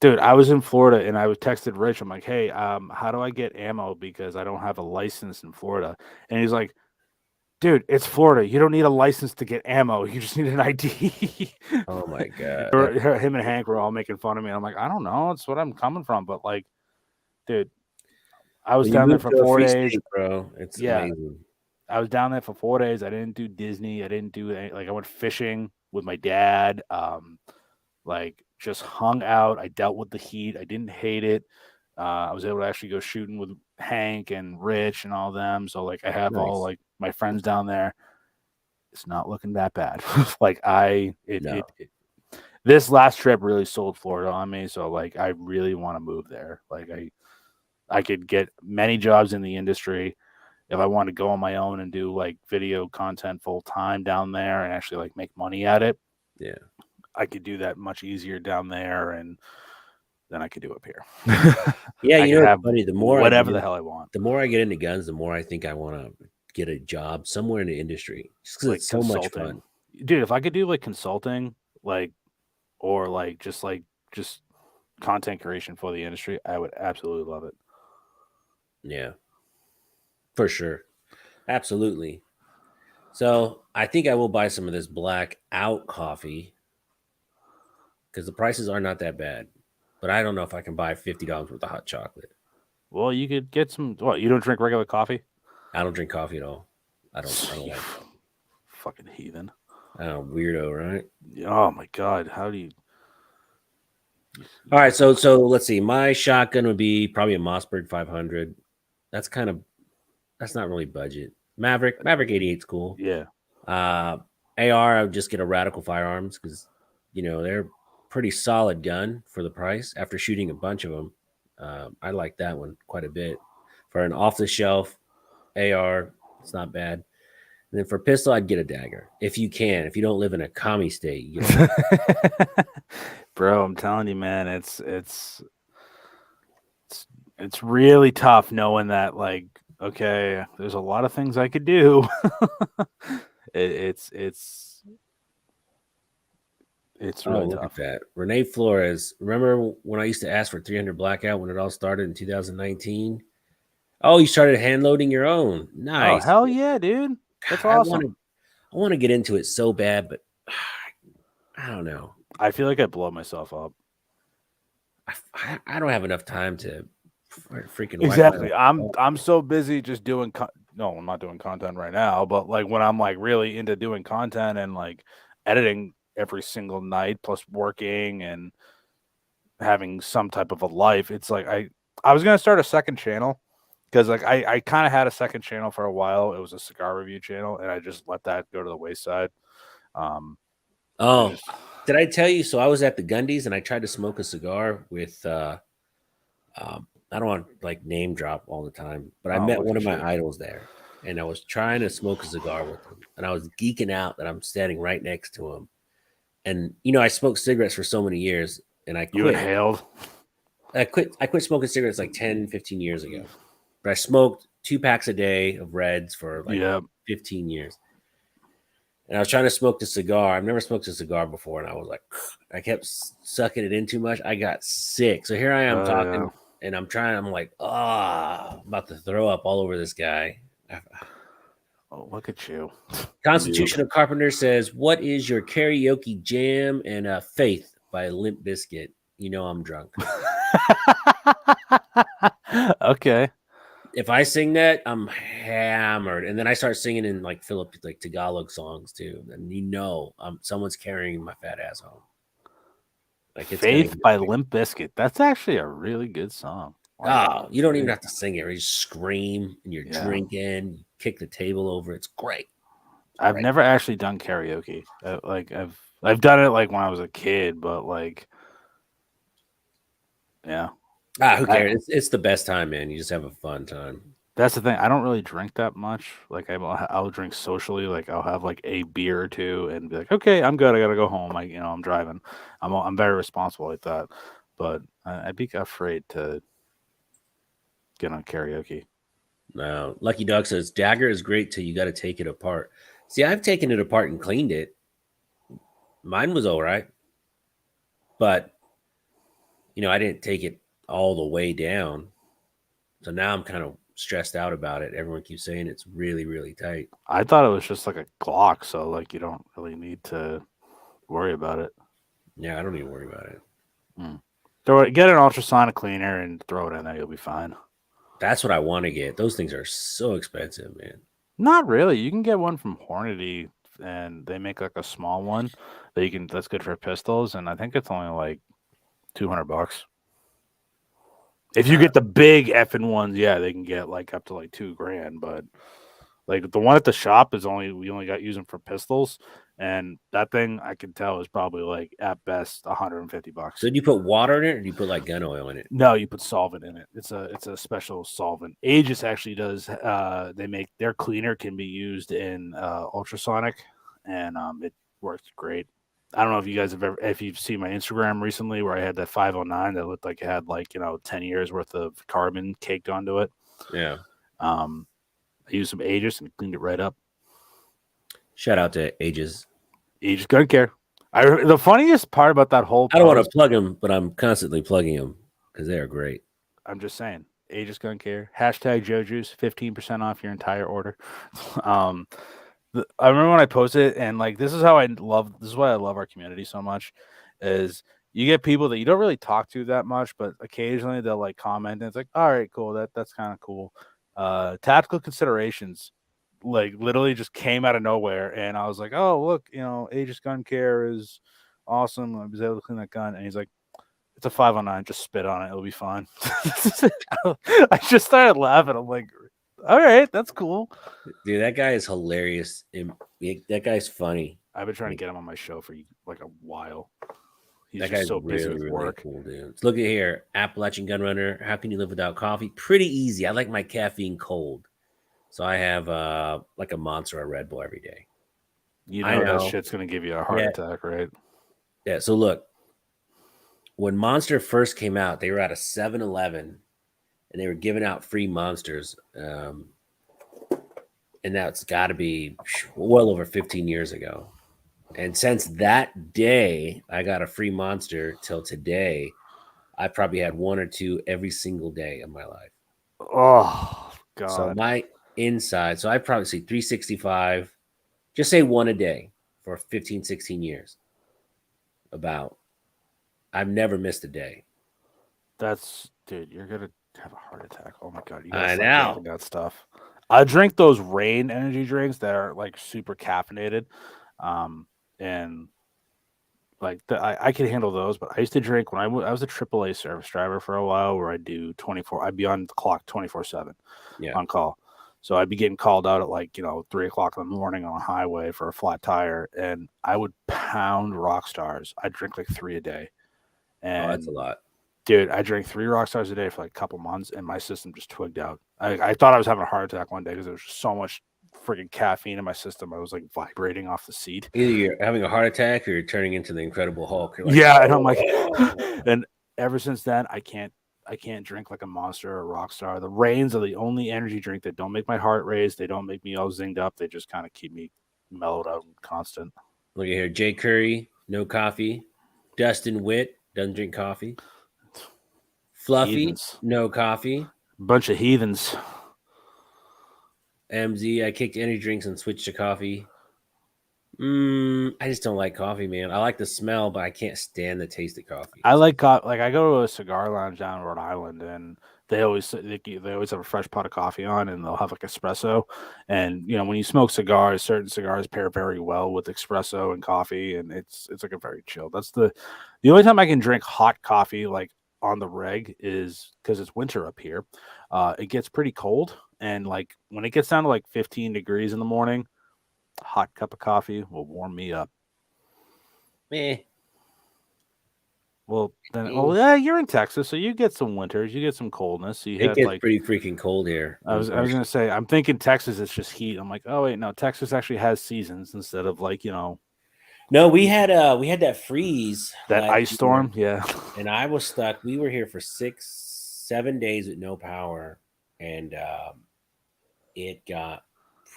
Dude, I was in Florida and I was texted Rich. I'm like, hey, how do I get ammo because I don't have a license in Florida? And he's like, dude, it's Florida. You don't need a license to get ammo. You just need an ID. Oh my god. Him and Hank were all making fun of me. I'm like, I don't know. It's what I'm coming from, but like, dude, I was down there for 4 days, bro. It's amazing. I was down there for 4 days. I didn't do Disney. I didn't do I went fishing with my dad. Like just hung out. I dealt with the heat. I didn't hate it. I was able to actually go shooting with Hank and Rich and all them. So like I have all Nice. like my friends down there. It's not looking that bad. No. This last trip really sold Florida on me. So like I really want to move there. Like I could get many jobs in the industry if I want to go on my own and do like video content full time down there and actually like make money at it. Yeah. I could do that much easier down there, and then I could do up here. Yeah, I you could know, have it's funny. whatever the hell I want. The more I get into guns, the more I think I want to get a job somewhere in the industry, just because Like it's so much fun. dude. If I could do like consulting, or just content creation for the industry, I would absolutely love it. Yeah, for sure, absolutely. So I think I will buy some of this blackout coffee because the prices are not that bad. But I don't know if I can buy $50 worth of hot chocolate. Well, you could get some. What, you don't drink regular coffee? I don't drink coffee at all. I don't like that. Fucking heathen. I don't know, weirdo, right? Oh my god, how do you? All right, so let's see. My shotgun would be probably a Mossberg 500. That's not really budget. Maverick 88 is cool. Yeah. AR, I would just get a Radical Firearms because they're pretty solid gun for the price. After shooting a bunch of them, I like that one quite a bit. For an off the shelf AR, it's not bad. And then for pistol, I'd get a dagger if you can. If you don't live in a commie state, you Bro, I'm telling you, man, it's really tough knowing that, like, okay, there's a lot of things I could do. It's really look tough. at that. Renee Flores. Remember when I used to ask for 300 blackout when it all started in 2019? Oh, you started hand loading your own. Oh, Nice. hell yeah, dude. That's God, awesome. I want to get into it so bad, but I don't know. I feel like I blow myself up. I don't have enough time to freaking Exactly. I'm so busy just doing no, I'm not doing content right now, but like when I'm like really into doing content and like editing every single night plus working and having some type of a life, it's like I was going to start a second channel because like I kind of had a second channel for a while. It was a cigar review channel and I just let that go to the wayside. Did I tell you? So I was at the Gundy's and I tried to smoke a cigar with I don't want to like name drop all the time, but I met one of my idols there and I was trying to smoke a cigar with him and I was geeking out that I'm standing right next to him. And I smoked cigarettes for so many years and I quit. You inhaled? I quit smoking cigarettes like 10, 15 years ago. But I smoked 2 packs a day of Reds for like 15 years. And I was trying to smoke the cigar. I've never smoked a cigar before. And I was like, I kept sucking it in too much. I got sick. So here I am talking and I'm like, about to throw up all over this guy. Oh, look at you. Constitutional Carpenter says, what is your karaoke jam? And Faith by Limp Bizkit. I'm drunk. Okay. If I sing that, I'm hammered. And then I start singing in like Tagalog songs too. And someone's carrying my fat ass home. Like Faith by Limp Bizkit. That's actually a really good song. Wow. You don't even have to sing it. You just scream and you're drinking, you kick the table over. It's great. I've never actually done karaoke. I've done it like when I was a kid, but like, yeah. Who cares? It's the best time, man. You just have a fun time. That's the thing. I don't really drink that much. Like I'll drink socially. Like I'll have like a beer or two and be like, okay, I'm good. I gotta go home. I'm driving. I'm very responsible like that. But I'd be afraid to get on karaoke. No, Lucky Dog says dagger is great till you got to take it apart. See, I've taken it apart and cleaned it. Mine was all right, but I didn't take it all the way down. So now I'm kind of stressed out about it. Everyone keeps saying it's really, really tight. I thought it was just like a Glock, so like you don't really need to worry about it. Yeah, I don't even worry about it. Get an ultrasonic cleaner and throw it in there. You'll be fine. That's what I want to get. Those things are so expensive, man. Not really. You can get one from Hornady, and they make like a small one that's good for pistols, and I think it's only like $200. If you get the big effing ones, yeah, they can get like up to like $2,000. But like the one at the shop we only got using for pistols, and that thing I can tell is probably like at best $150. So do you put water in it, or do you put like gun oil in it? No, you put solvent in it. It's a special solvent. Aegis actually does. They make their cleaner can be used in ultrasonic, and it works great. I don't know if you guys if you've seen my Instagram recently where I had that 509 that looked like it had 10 years worth of carbon caked onto it. Yeah. I used some Aegis and cleaned it right up. Shout out to Aegis. Aegis Gun Care. The funniest part about that whole I don't want to plug them, but I'm constantly plugging them because they are great. I'm just saying, Aegis Gun Care. Hashtag JoJuice, 15% off your entire order. I remember when I posted it, and this is why I love our community so much, is you get people that you don't really talk to that much, but occasionally they'll comment, and it's like, all right, cool, that's kind of cool. Tactical considerations, literally just came out of nowhere, and I was like, oh, look, Aegis Gun Care is awesome. I was able to clean that gun, and he's like, it's a 509, just spit on it, it'll be fine. I just started laughing. I'm like, all right, that's cool. Dude, that guy is hilarious. That guy's funny. I've been trying to get him on my show for a while. That guy's so busy with work. Really cool, dude. Look at here. Appalachian Gunrunner. How can you live without coffee? Pretty easy. I like my caffeine cold. So I have like a Monster or a Red Bull every day. You know that shit's going to give you a heart attack, right? Yeah. So look, when Monster first came out, they were at a 7-Eleven. And they were giving out free Monsters. And that's got to be well over 15 years ago. And since that day, I got a free Monster till today. I probably had one or two every single day of my life. Oh, God. So my inside, so I probably see 365, just say one a day for 15, 16 years. I've never missed a day. Dude, you're going to have a heart attack. Oh my God. You I know that stuff. I drink those Rain energy drinks that are super caffeinated. And I can handle those, but I used to drink when I was a AAA service driver for a while where I'd be on the clock 24/7 on call. So I'd be getting called out at 3 o'clock in the morning on a highway for a flat tire, and I would pound Rockstars. I'd drink 3 a day. And that's a lot. Dude, I drank 3 Rockstars a day for a couple months, and my system just twigged out. I thought I was having a heart attack one day because there was so much freaking caffeine in my system. I was vibrating off the seat. Either you're having a heart attack or you're turning into the Incredible Hulk. Yeah, and I'm like, and ever since then, I can't drink a Monster or a Rockstar. The Reigns are the only energy drink that don't make my heart race. They don't make me all zinged up. They just kind of keep me mellowed out and constant. Look at here, Jay Curry, no coffee. Dustin Witt doesn't drink coffee. Fluffy, heathens. No coffee. Bunch of heathens. MZ, I kicked energy drinks and switched to coffee. I just don't like coffee, man. I like the smell, but I can't stand the taste of coffee. I like coffee. I go to a cigar lounge down in Rhode Island, and they always have a fresh pot of coffee on, and they'll have espresso. And when you smoke cigars, certain cigars pair very well with espresso and coffee, and it's a very chill. That's the only time I can drink hot coffee on the reg is because it's winter up here. It gets pretty cold, and when it gets down to 15 degrees in the morning, a hot cup of coffee will warm me up. Well, then, yeah, you're in Texas, so you get some winters, you get some coldness. It gets pretty freaking cold here. I was gonna say, I'm thinking Texas, it's just heat. I'm like, oh wait, no, Texas actually has seasons instead of No, we had that freeze, that ice storm, yeah. And I was stuck. We were here for 6-7 days with no power, and it got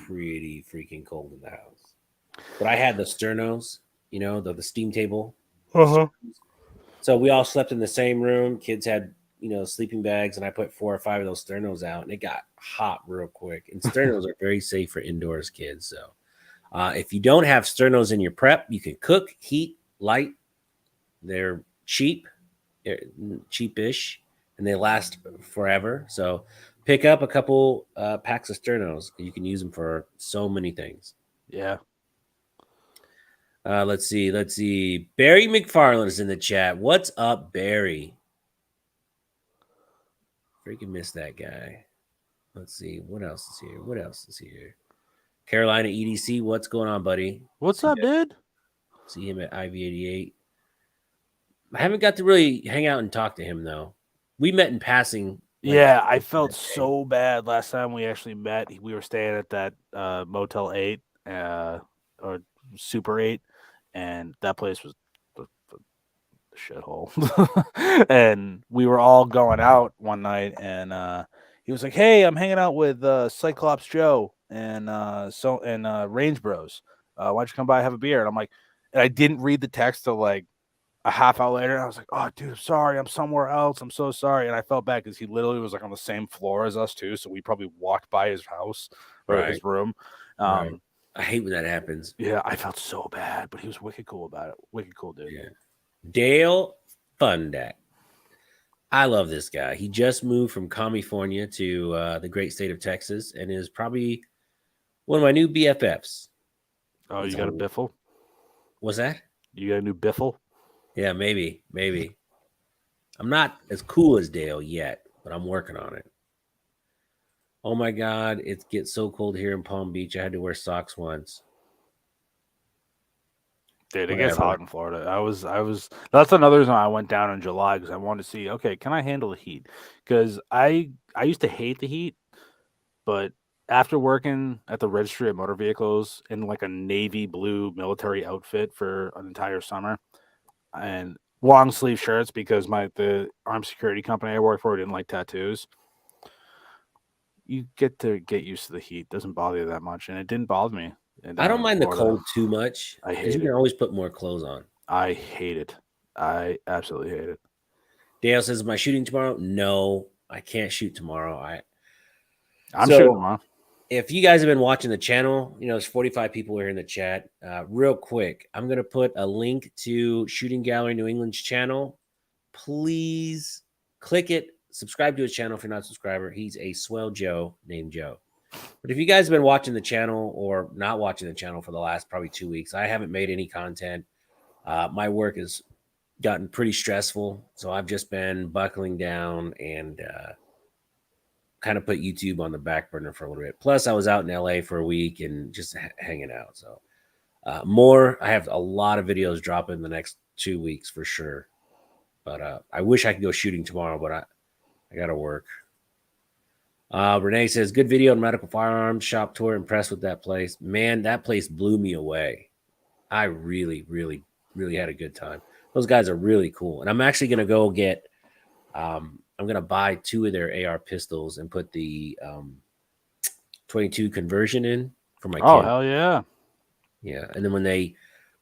pretty freaking cold in the house. But I had the sternos, the steam table. So we all slept in the same room. Kids had sleeping bags, and I put 4 or 5 of those sternos out, and it got hot real quick. And sternos are very safe for indoors kids. So if you don't have sternos in your prep, you can cook, heat, light. They're cheap, cheapish, and they last forever. So pick up a couple packs of sternos. You can use them for so many things. Yeah. Let's see. Barry McFarland is in the chat. What's up, Barry? Freaking miss that guy. Let's see. What else is here? What else is here? Carolina EDC, what's going on, buddy? What's up, dude? See him at IV88. I haven't got to really hang out and talk to him, though. We met in passing. Yeah, I felt so bad last time we actually met. We were staying at that Motel 8 or Super 8, and that place was the shithole. And we were all going out one night, and he was like, "Hey, I'm hanging out with Cyclops Joe and Range Bros. Why don't you come by and have a beer?" And I'm like, and I didn't read the text till like a half hour later. And I was like, "Oh, dude, sorry, I'm somewhere else. I'm so sorry." And I felt bad because he literally was like on the same floor as us too, so we probably walked by his house or his room. Right. I hate when that happens. Yeah, I felt so bad, but he was wicked cool about it. Wicked cool dude. Yeah. Dale Fundak. I love this guy. He just moved from California to the great state of Texas and is probably one of my new BFFs. Oh, you got a biffle? What's that? You got a new biffle? Yeah, maybe. I'm not as cool as Dale yet, but I'm working on it. Oh my God, it gets so cold here in Palm Beach. I had to wear socks once. Dude, it gets hot in Florida. That's another reason I went down in July, because I wanted to see, okay, can I handle the heat? Because I used to hate the heat, but after working at the registry of motor vehicles in like a navy blue military outfit for an entire summer and long sleeve shirts, because the armed security company I worked for didn't like tattoos, you get used to the heat. It doesn't bother you that much, and it didn't bother me. I don't mind the cold too much. I hate it. You can always put more clothes on. I hate it. I absolutely hate it. Dale says, "Am I shooting tomorrow?" No, I can't shoot tomorrow. I'm shooting tomorrow. If you guys have been watching the channel, there's 45 people here in the chat. Real quick, I'm going to put a link to Shooting Gallery New England's channel. Please click it. Subscribe to his channel if you're not a subscriber. He's a swell Joe named Joe. But if you guys have been watching the channel or not watching the channel for the last probably 2 weeks, I haven't made any content. My work has gotten pretty stressful, so I've just been buckling down and kind of put YouTube on the back burner for a little bit. Plus, I was out in LA for a week and just hanging out. So I have a lot of videos dropping in the next 2 weeks for sure. But I wish I could go shooting tomorrow, but I got to work. Renee says, "Good video on Medical Firearms shop tour. Impressed with that place. Man, that place blew me away. I really, really, really had a good time. Those guys are really cool. And I'm actually going to go get, I'm going to buy 2 of their AR pistols and put the 22 conversion in for my kid. Oh, hell yeah. Yeah. And then when they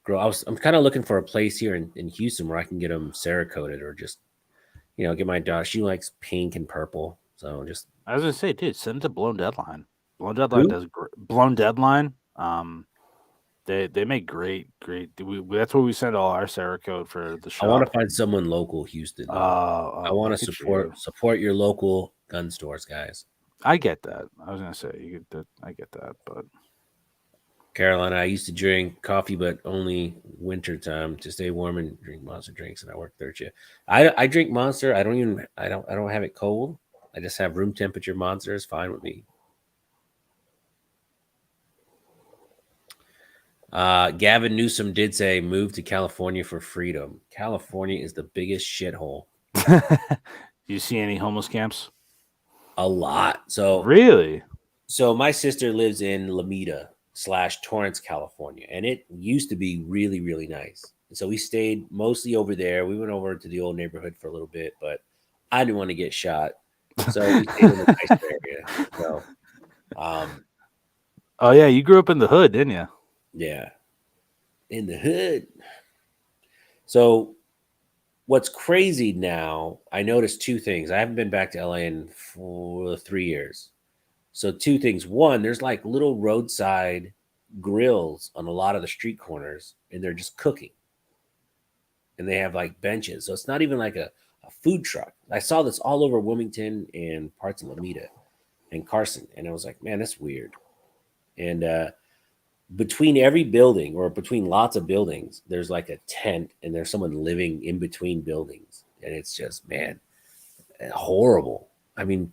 grow, I'm kind of looking for a place here in Houston where I can get them Cerakoted or just, get my daughter. She likes pink and purple. So just. I was going to say, dude, send it to Blown Deadline. Blown Deadline does great. Blown Deadline. They make great. That's what we send all our Cerakote for the shop. I want to find someone local, Houston. I want to support your local gun stores, guys. I get that. I was gonna say I get that, but Carolina, I used to drink coffee, but only winter time to stay warm and drink Monster drinks, and I work third shift. I drink Monster. I don't have it cold. I just have room temperature Monster. Is fine with me. Gavin Newsom did say move to California for freedom. California is the biggest shithole. You see any homeless camps? A lot. So really? So my sister lives in Lomita / Torrance, California, and it used to be really, really nice. And so we stayed mostly over there. We went over to the old neighborhood for a little bit, but I didn't want to get shot. So we stayed in the nice area. So, oh yeah, you grew up in the hood, didn't you? Yeah, in the hood. So what's crazy now, I noticed 2 things. I haven't been back to LA in 3 years. So 2 things. One, there's like little roadside grills on a lot of the street corners, and they're just cooking. And they have like benches. So it's not even like a food truck. I saw this all over Wilmington and parts of Lomita and Carson. And I was like, man, that's weird. And between every building or between lots of buildings, there's like a tent and there's someone living in between buildings. And it's just, man, horrible. I mean,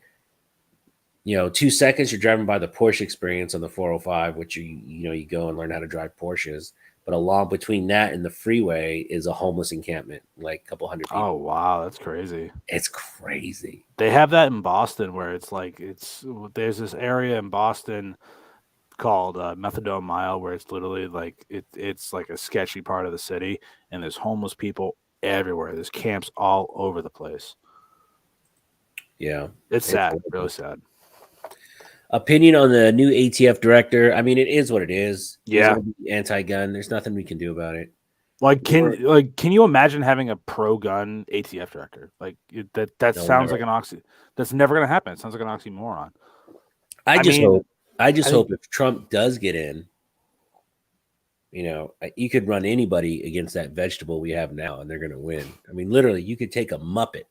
2 seconds you're driving by the Porsche experience on the 405, which you go and learn how to drive Porsches. But along between that and the freeway is a homeless encampment, like a couple hundred people. Oh wow, that's crazy. It's crazy. They have that in Boston where there's this area in Boston called Methadone Mile where it's literally like it's like a sketchy part of the city and there's homeless people everywhere. There's camps all over the place. Yeah, it's sad, really sad. Opinion on the new ATF director? I mean, it is what it is. Yeah, anti-gun. There's nothing we can do about it. Can you imagine having a pro-gun ATF director? Like that sounds like an oxy. That's never going to happen. It sounds like an oxymoron. I just hope if Trump does get in, you could run anybody against that vegetable we have now, and they're going to win. I mean, literally, you could take a Muppet,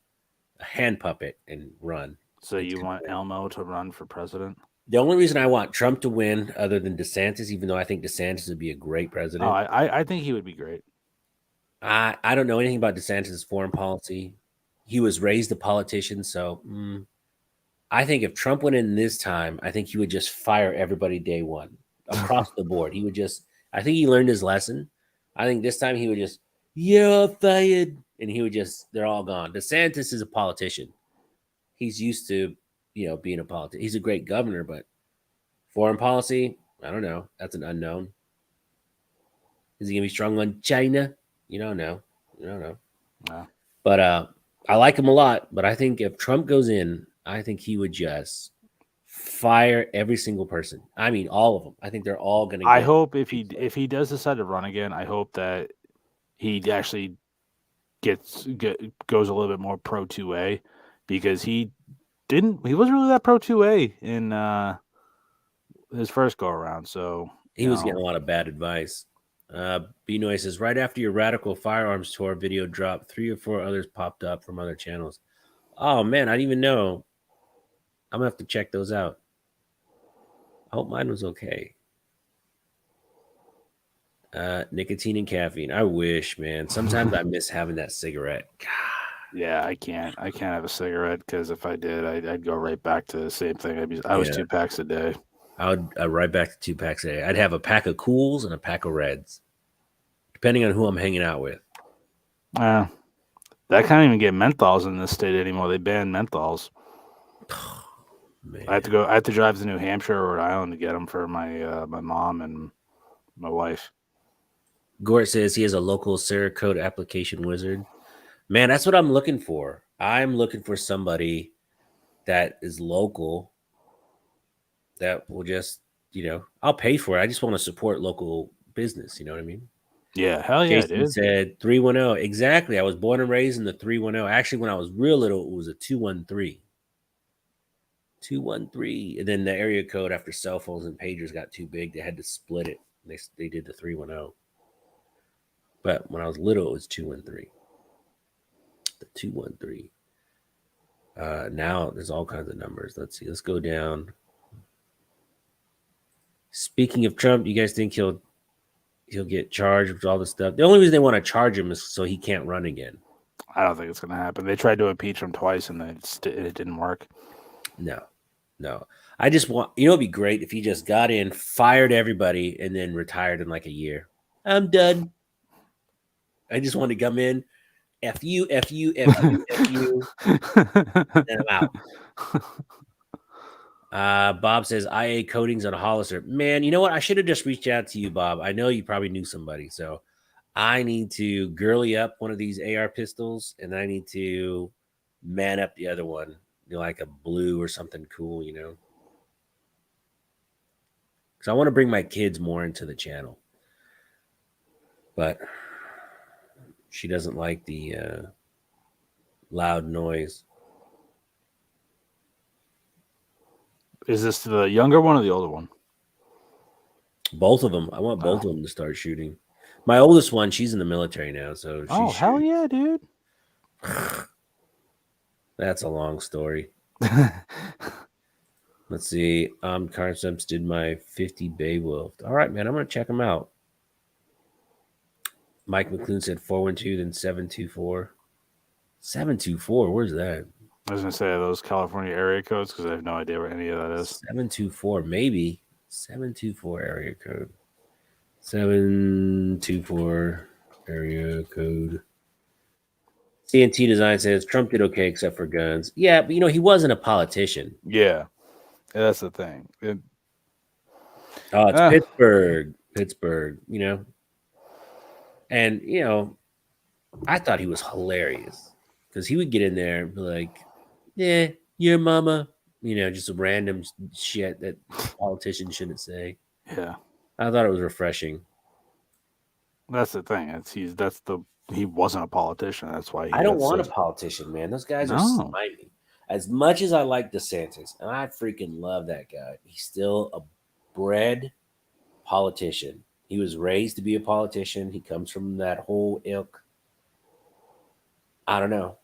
a hand puppet, and run. So you want Elmo to run for president? The only reason I want Trump to win, other than DeSantis, even though I think DeSantis would be a great president. Oh, I think he would be great. I don't know anything about DeSantis' foreign policy. He was raised a politician, so I think if Trump went in this time, I think he would just fire everybody day one across the board. He would I think he learned his lesson. I think this time he would just, you're fired. And he would they're all gone. DeSantis is a politician. He's used to, being a politician. He's a great governor, but foreign policy, I don't know. That's an unknown. Is he going to be strong on China? You don't know. No. But I like him a lot. But I think if Trump goes in, I think he would just fire every single person. I mean, all of them. I think they're all going to. I hope if he does decide to run again, I hope that he actually goes a little bit more pro 2A because he wasn't really that pro 2A in his first go around. So he was getting a lot of bad advice. B-Noy says, right after your Radical Firearms tour video dropped, 3 or 4 others popped up from other channels. Oh, man, I didn't even know. I'm going to have to check those out. I hope mine was okay. Nicotine and caffeine. I wish, man. Sometimes I miss having that cigarette. God. Yeah, I can't have a cigarette because if I did, I'd go right back to the same thing. I was 2 packs a day. I would right back to 2 packs a day. I'd have a pack of Cools and a pack of Reds, depending on who I'm hanging out with. That can't even get menthols in this state anymore. They banned menthols. Man. I have to drive to New Hampshire or Rhode Island to get them for my my mom and my wife. Gort says he has a local Sarah code application wizard. Man, that's what I'm looking for. I'm looking for somebody that is local that will just, I'll pay for it. I just want to support local business. You know what I mean? Yeah, hell yeah, Jason dude. said 310. Exactly. I was born and raised in the 310. Actually, when I was real little, it was a 213. 213. And then the area code after cell phones and pagers got too big. They had to split it. They did the 310. But when I was little, it was 213. The 213. Now there's all kinds of numbers. Let's see. Let's go down. Speaking of Trump, you guys think he'll get charged with all this stuff? The only reason they want to charge him is so he can't run again. I don't think it's going to happen. They tried to impeach him twice, and it didn't work. No. I just want, it'd be great if he just got in, fired everybody, and then retired in like a year. I'm done. I just want to come in, F you, F you, F you, F you, and I'm out. Bob says, IA coatings on a Hollister. Man, you know what? I should have just reached out to you, Bob. I know you probably knew somebody, so I need to girly up one of these AR pistols, and I need to man up the other one, like a blue or something cool, because I want to bring my kids more into the channel, but she doesn't like the loud noise. Is this the younger one or the older one? Both of them. I want both of them to start shooting. My oldest one, she's in the military now, so she's hell yeah, dude. That's a long story. Let's see. Concepts did my 50 Beowulf. All right, man. I'm gonna check them out. Mike McClune said 412, then 724. 724. Where's that? I was gonna say those California area codes because I have no idea where any of that is. 724, maybe 724 area code. 724 area code. CNT Design says Trump did okay except for guns. Yeah, but he wasn't a politician. Yeah, that's the thing. Oh, it's Pittsburgh. And I thought he was hilarious because he would get in there and be like, "Yeah, your mama," just random shit that politicians shouldn't say. Yeah, I thought it was refreshing. that's the thing. He wasn't a politician. That's why I don't want a politician, man. Those guys are No. slimy. As much as I like DeSantis, and I freaking love that guy, he's still a bred politician. He was raised to be a politician. He comes from that whole ilk. I don't know.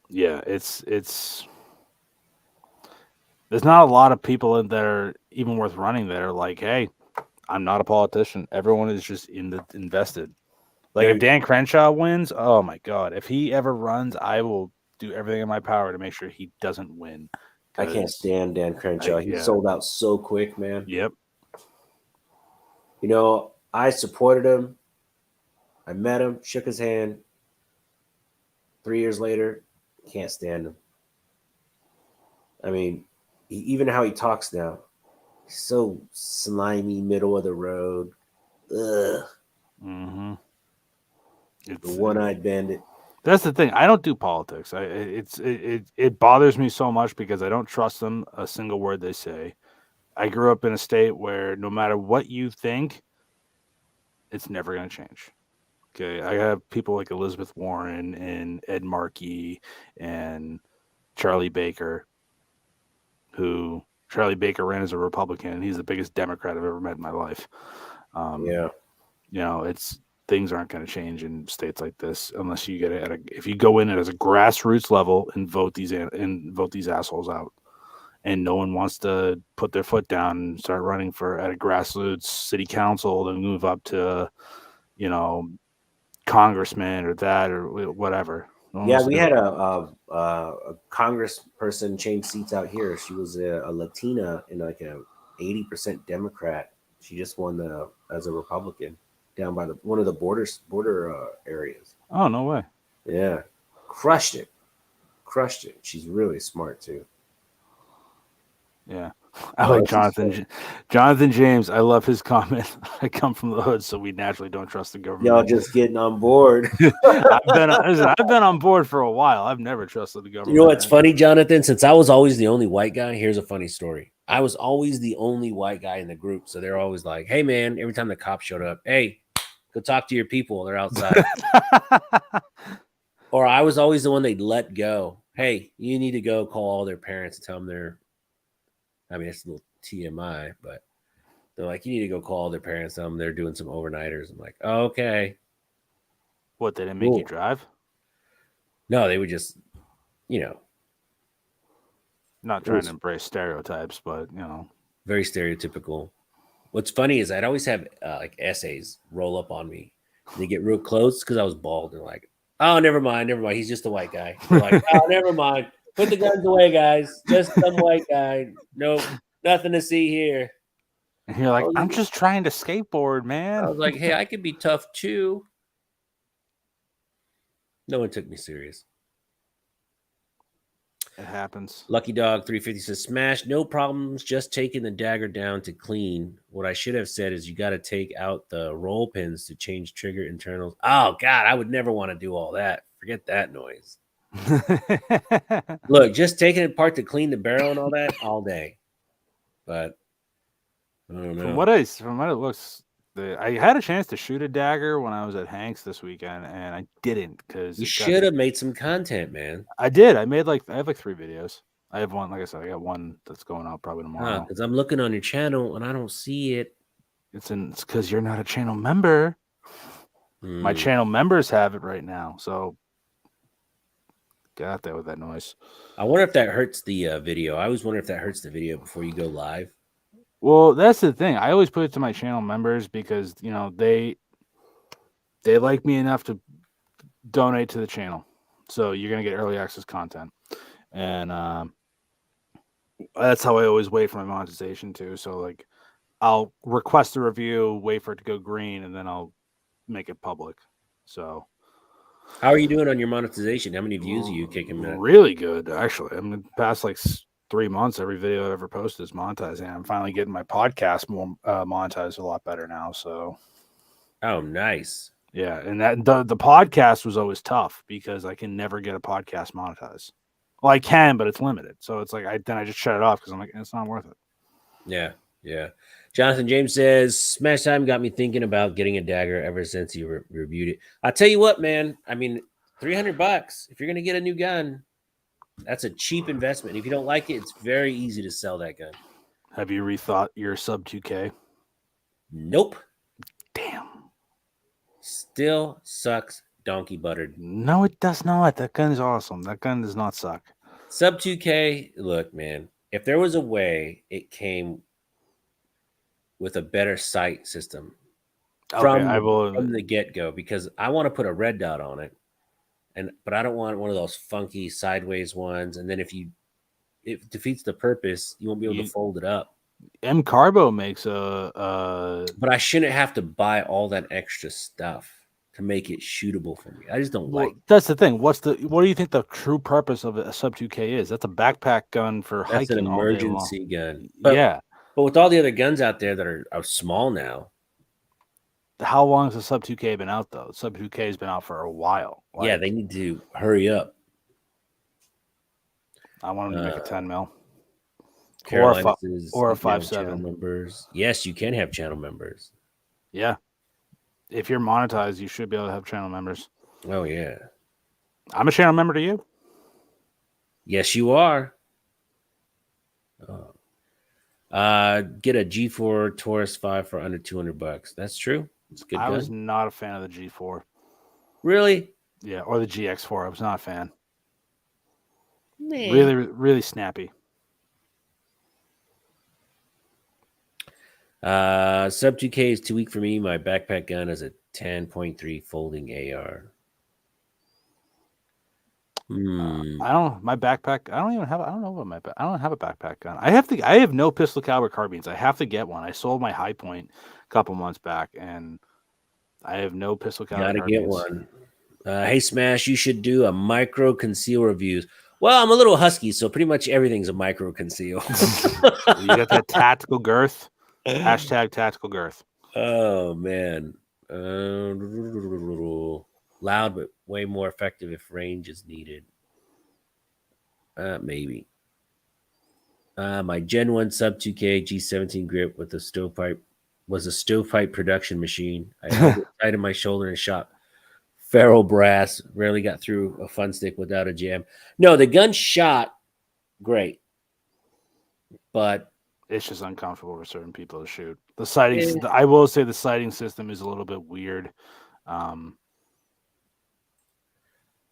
Yeah, it's there's not a lot of people in there even worth running that are like, hey, I'm not a politician. Everyone is just invested. Like if Dan Crenshaw wins, oh my God. If he ever runs, I will do everything in my power to make sure he doesn't win. I can't stand Dan Crenshaw. He sold out so quick, man. Yep. I supported him. I met him, shook his hand. 3 years later, can't stand him. I mean, even how he talks now, he's so slimy, middle of the road. Ugh. Mm-hmm. The one-eyed bandit. That's the thing. I don't do politics. It bothers me so much because I don't trust them a single word they say. I grew up in a state where no matter what you think, it's never going to change. Okay, I have people like Elizabeth Warren and Ed Markey and Charlie Baker, who Charlie Baker ran as a Republican, and he's the biggest Democrat I've ever met in my life. Things aren't going to change in states like this unless you get it if you go in it as a grassroots level and vote these assholes out. And no one wants to put their foot down and start running at a grassroots city council to move up to, congressman or that or whatever. We had a congressperson change seats out here. She was a Latina and like a 80% Democrat. She just won as a Republican down by one of the border areas. Oh, no way. Yeah. Crushed it. She's really smart too. Yeah. I like Jonathan James. I love his comment. I come from the hood, so we naturally don't trust the government. Y'all just getting on board. I've been on board for a while. I've never trusted the government. You know what's funny, Jonathan? Since I was always the only white guy, here's a funny story. I was always the only white guy in the group, so they're always like, "Hey, man!" Every time the cops showed up, "Hey, go talk to your people. They're outside." Or I was always the one they'd let go. Hey, you need to go call all their parents and tell them they're. I mean, it's a little TMI, but they're like, you need to go call their parents, tell them they're doing some overnighters. I'm like, oh, okay. What, they didn't make you drive? No, they would just, Not trying to embrace stereotypes, but, very stereotypical. What's funny is I'd always have like essays roll up on me. They get real close because I was bald. They're like, oh, never mind. He's just a white guy. They're like, oh, never mind. Put the guns away, guys. Just some white guy. Nope, nothing to see here. And you're like, I'm just trying to skateboard, man. I was like, hey, I could be tough too. No one took me serious. It happens. Lucky Dog 350 says, smash, no problems, just taking the dagger down to clean. What I should have said is you got to take out the roll pins to change trigger internals. Oh, God, I would never want to do all that. Forget that noise. Look, just taking it apart to clean the barrel and all that all day. But I don't know. From what it looks, I had a chance to shoot a dagger when I was at Hank's this weekend, and I didn't because you should have made some content, man. I did. I have like 3 videos. I have one, like I said, I got one that's going out probably tomorrow. Because I'm looking on your channel and I don't see it. It's because you're not a channel member. My channel members have it right now, so. Get out there with that noise. I wonder if that hurts the video. I always wonder if that hurts the video before you go live. Well, that's the thing. I always put it to my channel members because they like me enough to donate to the channel. So you're gonna get early access content, and that's how I always wait for my monetization too. So like, I'll request a review, wait for it to go green, and then I'll make it public. So How are you doing on your monetization? How many views are you kicking? really good, actually. I'm in the past like 3 months, every video I've ever posted is monetizing. I'm finally getting my podcast more monetized a lot better now. So Oh, nice. yeah, and that the podcast was always tough because I can never get a podcast monetized. Well, I can, but it's limited. So it's like I just shut it off because I'm like, it's not worth it. Yeah, yeah. Jonathan James says, Smash Time got me thinking about getting a dagger ever since you reviewed it. I'll tell you what, man. I mean, $300. If you're going to get a new gun, that's a cheap investment. If you don't like it, it's very easy to sell that gun. Have you rethought your sub 2K? Nope. Damn. Still sucks donkey buttered. No, it does not. That gun is awesome. That gun does not suck. Sub 2K, look, man. If there was a way it came with a better sight system from the get-go, because I want to put a red dot on it, but I don't want one of those funky sideways ones. And then if it defeats the purpose, you won't be able to fold it up. M Carbo makes a but I shouldn't have to buy all that extra stuff to make it shootable for me. I just don't like. That's the thing. What do you think the true purpose of a sub 2K is? That's a backpack gun for hiking. That's an emergency gun. But with all the other guns out there that are small now. How long has the sub 2K been out though? Sub 2K has been out for a while. Yeah, they need to hurry up. I want them to make a 10 mil. Or a 5.7 members. Yes, you can have channel members. Yeah. If you're monetized, you should be able to have channel members. Oh, yeah. I'm a channel member to you. Yes, you are. Get a G4 Taurus 5 for under $200. That's true. It's good. I was not a fan of the G4. Really? Yeah, or the GX4. I was not a fan. Man. Really, really snappy. Sub 2K is too weak for me. My backpack gun is a 10.3 folding AR. My backpack. I don't know about my backpack. I don't have a backpack gun. I have no pistol caliber carbines. I have to get one. I sold my High Point a couple months back, and I have no pistol caliber carbines. Gotta get one. Hey, Smash, you should do a micro conceal reviews. Well, I'm a little husky, so pretty much everything's a micro conceal. You got that tactical girth. Hashtag tactical girth. Oh, man. Loud, but way more effective if range is needed. Maybe. My Gen 1 sub 2K G17 grip with a stovepipe was a stovepipe production machine. I held it tight on my shoulder and shot ferrule brass. Rarely got through a fun stick without a jam. No, the gun shot great, but it's just uncomfortable for certain people to shoot. The sighting, I will say, the sighting system is a little bit weird.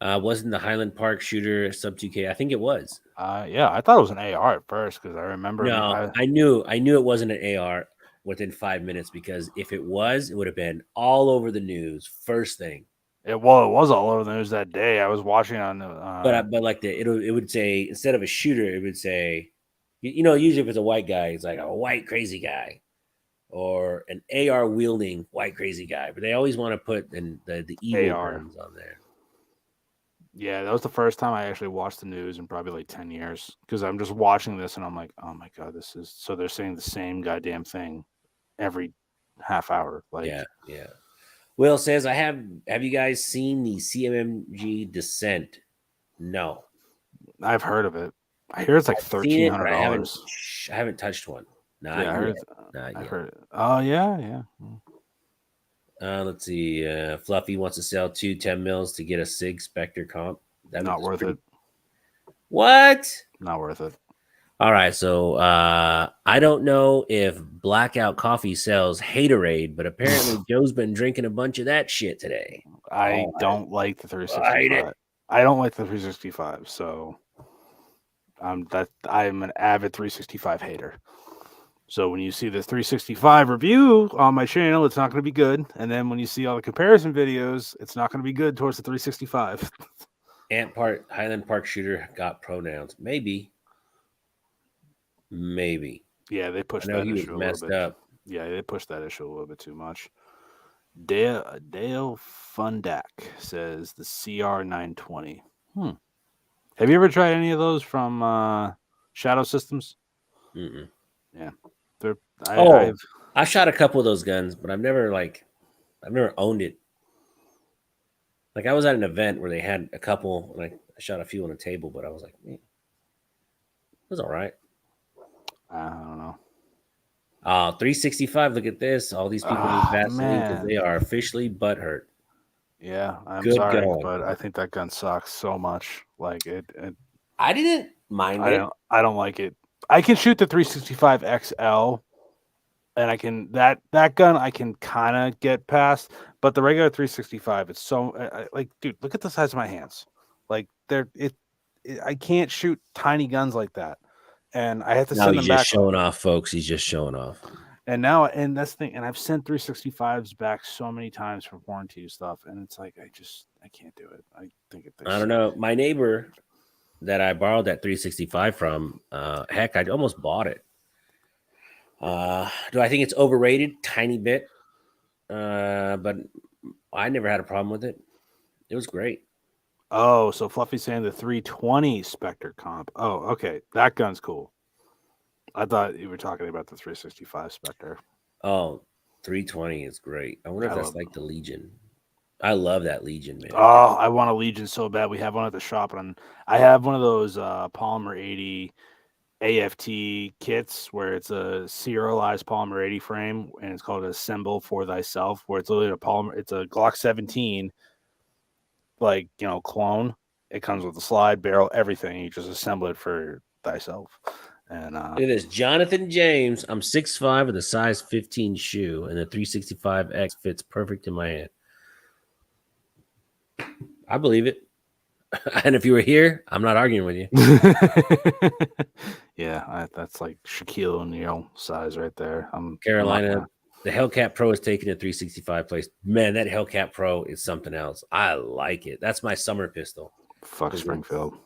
Wasn't the Highland Park shooter sub 2K? I think it was. Yeah, I thought it was an AR at first because I remember. No, I knew it wasn't an AR within 5 minutes, because if it was, it would have been all over the news first thing. It was all over the news that day. I was watching on. But like it would say, instead of a shooter, it would say, usually if it's a white guy, it's like a white crazy guy, or an AR wielding white crazy guy. But they always want to put the evil ones on there. Yeah, that was the first time I actually watched the news in probably like 10 years, because I'm just watching this and I'm like, oh my God, this is so they're saying the same goddamn thing every half hour. Like, yeah. Will says, have you guys seen the CMMG Descent? No. I've heard of it. I hear it's like $1,300. I haven't touched one. I heard it. Oh, yeah. Let's see. Fluffy wants to sell 2 10 mils to get a SIG Spectre comp. Not worth it. What? Not worth it. All right. So I don't know if Blackout Coffee sells Haterade, but apparently Joe's been drinking a bunch of that shit today. I don't like the 365. I don't like the 365. So I'm an avid 365 hater. So when you see the 365 review on my channel, it's not going to be good. And then when you see all the comparison videos, it's not going to be good towards the 365. Highland Park shooter got pronouns. Maybe. Yeah, they I pushed know that he was issue a little messed bit. up. Yeah, they pushed that issue a little bit too much. Dale Fundak says the CR920. Have you ever tried any of those from Shadow Systems? Mm-mm. Yeah, I shot a couple of those guns, but I've never owned it. Like I was at an event where they had a couple, and I shot a few on a table, but I was like, man, it was all right. I don't know. 365. Look at this. All these people need Vaseline because Man. they are officially butthurt. Yeah, I'm Good sorry, going. but I think that gun sucks so much. Like I didn't mind it. I don't like it. I can shoot the 365 XL, and I can that gun I can kind of get past, but the regular 365, it's so like, dude, look at the size of my hands. Like I can't shoot tiny guns like that, and I have to Now send he's them just back. showing off, folks. He's just showing off. And that's the thing. And I've sent 365s back so many times for warranty stuff, and it's like I can't do it. I think I don't know. My neighbor that I borrowed that 365 from, heck, I almost bought it. Do I think it's overrated? Tiny bit. But I never had a problem with it. It was great. Oh, so Fluffy's saying the 320 Spectre comp. Oh, okay. That gun's cool. I thought you were talking about the 365 Spectre. Oh, 320 is great. I wonder if that's like the Legion. I love that Legion, man. Oh, I want a Legion so bad. We have one at the shop, and I have one of those Polymer 80 AFT kits where it's a serialized Polymer 80 frame, and it's called Assemble for Thyself, where it's literally a polymer. It's a Glock 17, like, clone. It comes with a slide, barrel, everything. You just assemble it for thyself. And look at this, Jonathan James. I'm 6'5" with a size 15 shoe, and the 365X fits perfect in my hand. I believe it. And if you were here, I'm not arguing with you. Yeah, that's like Shaquille O'Neal size right there. Carolina, the Hellcat Pro is taking a 365 place. Man, that Hellcat Pro is something else. I like it. That's my summer pistol. Fuck Springfield.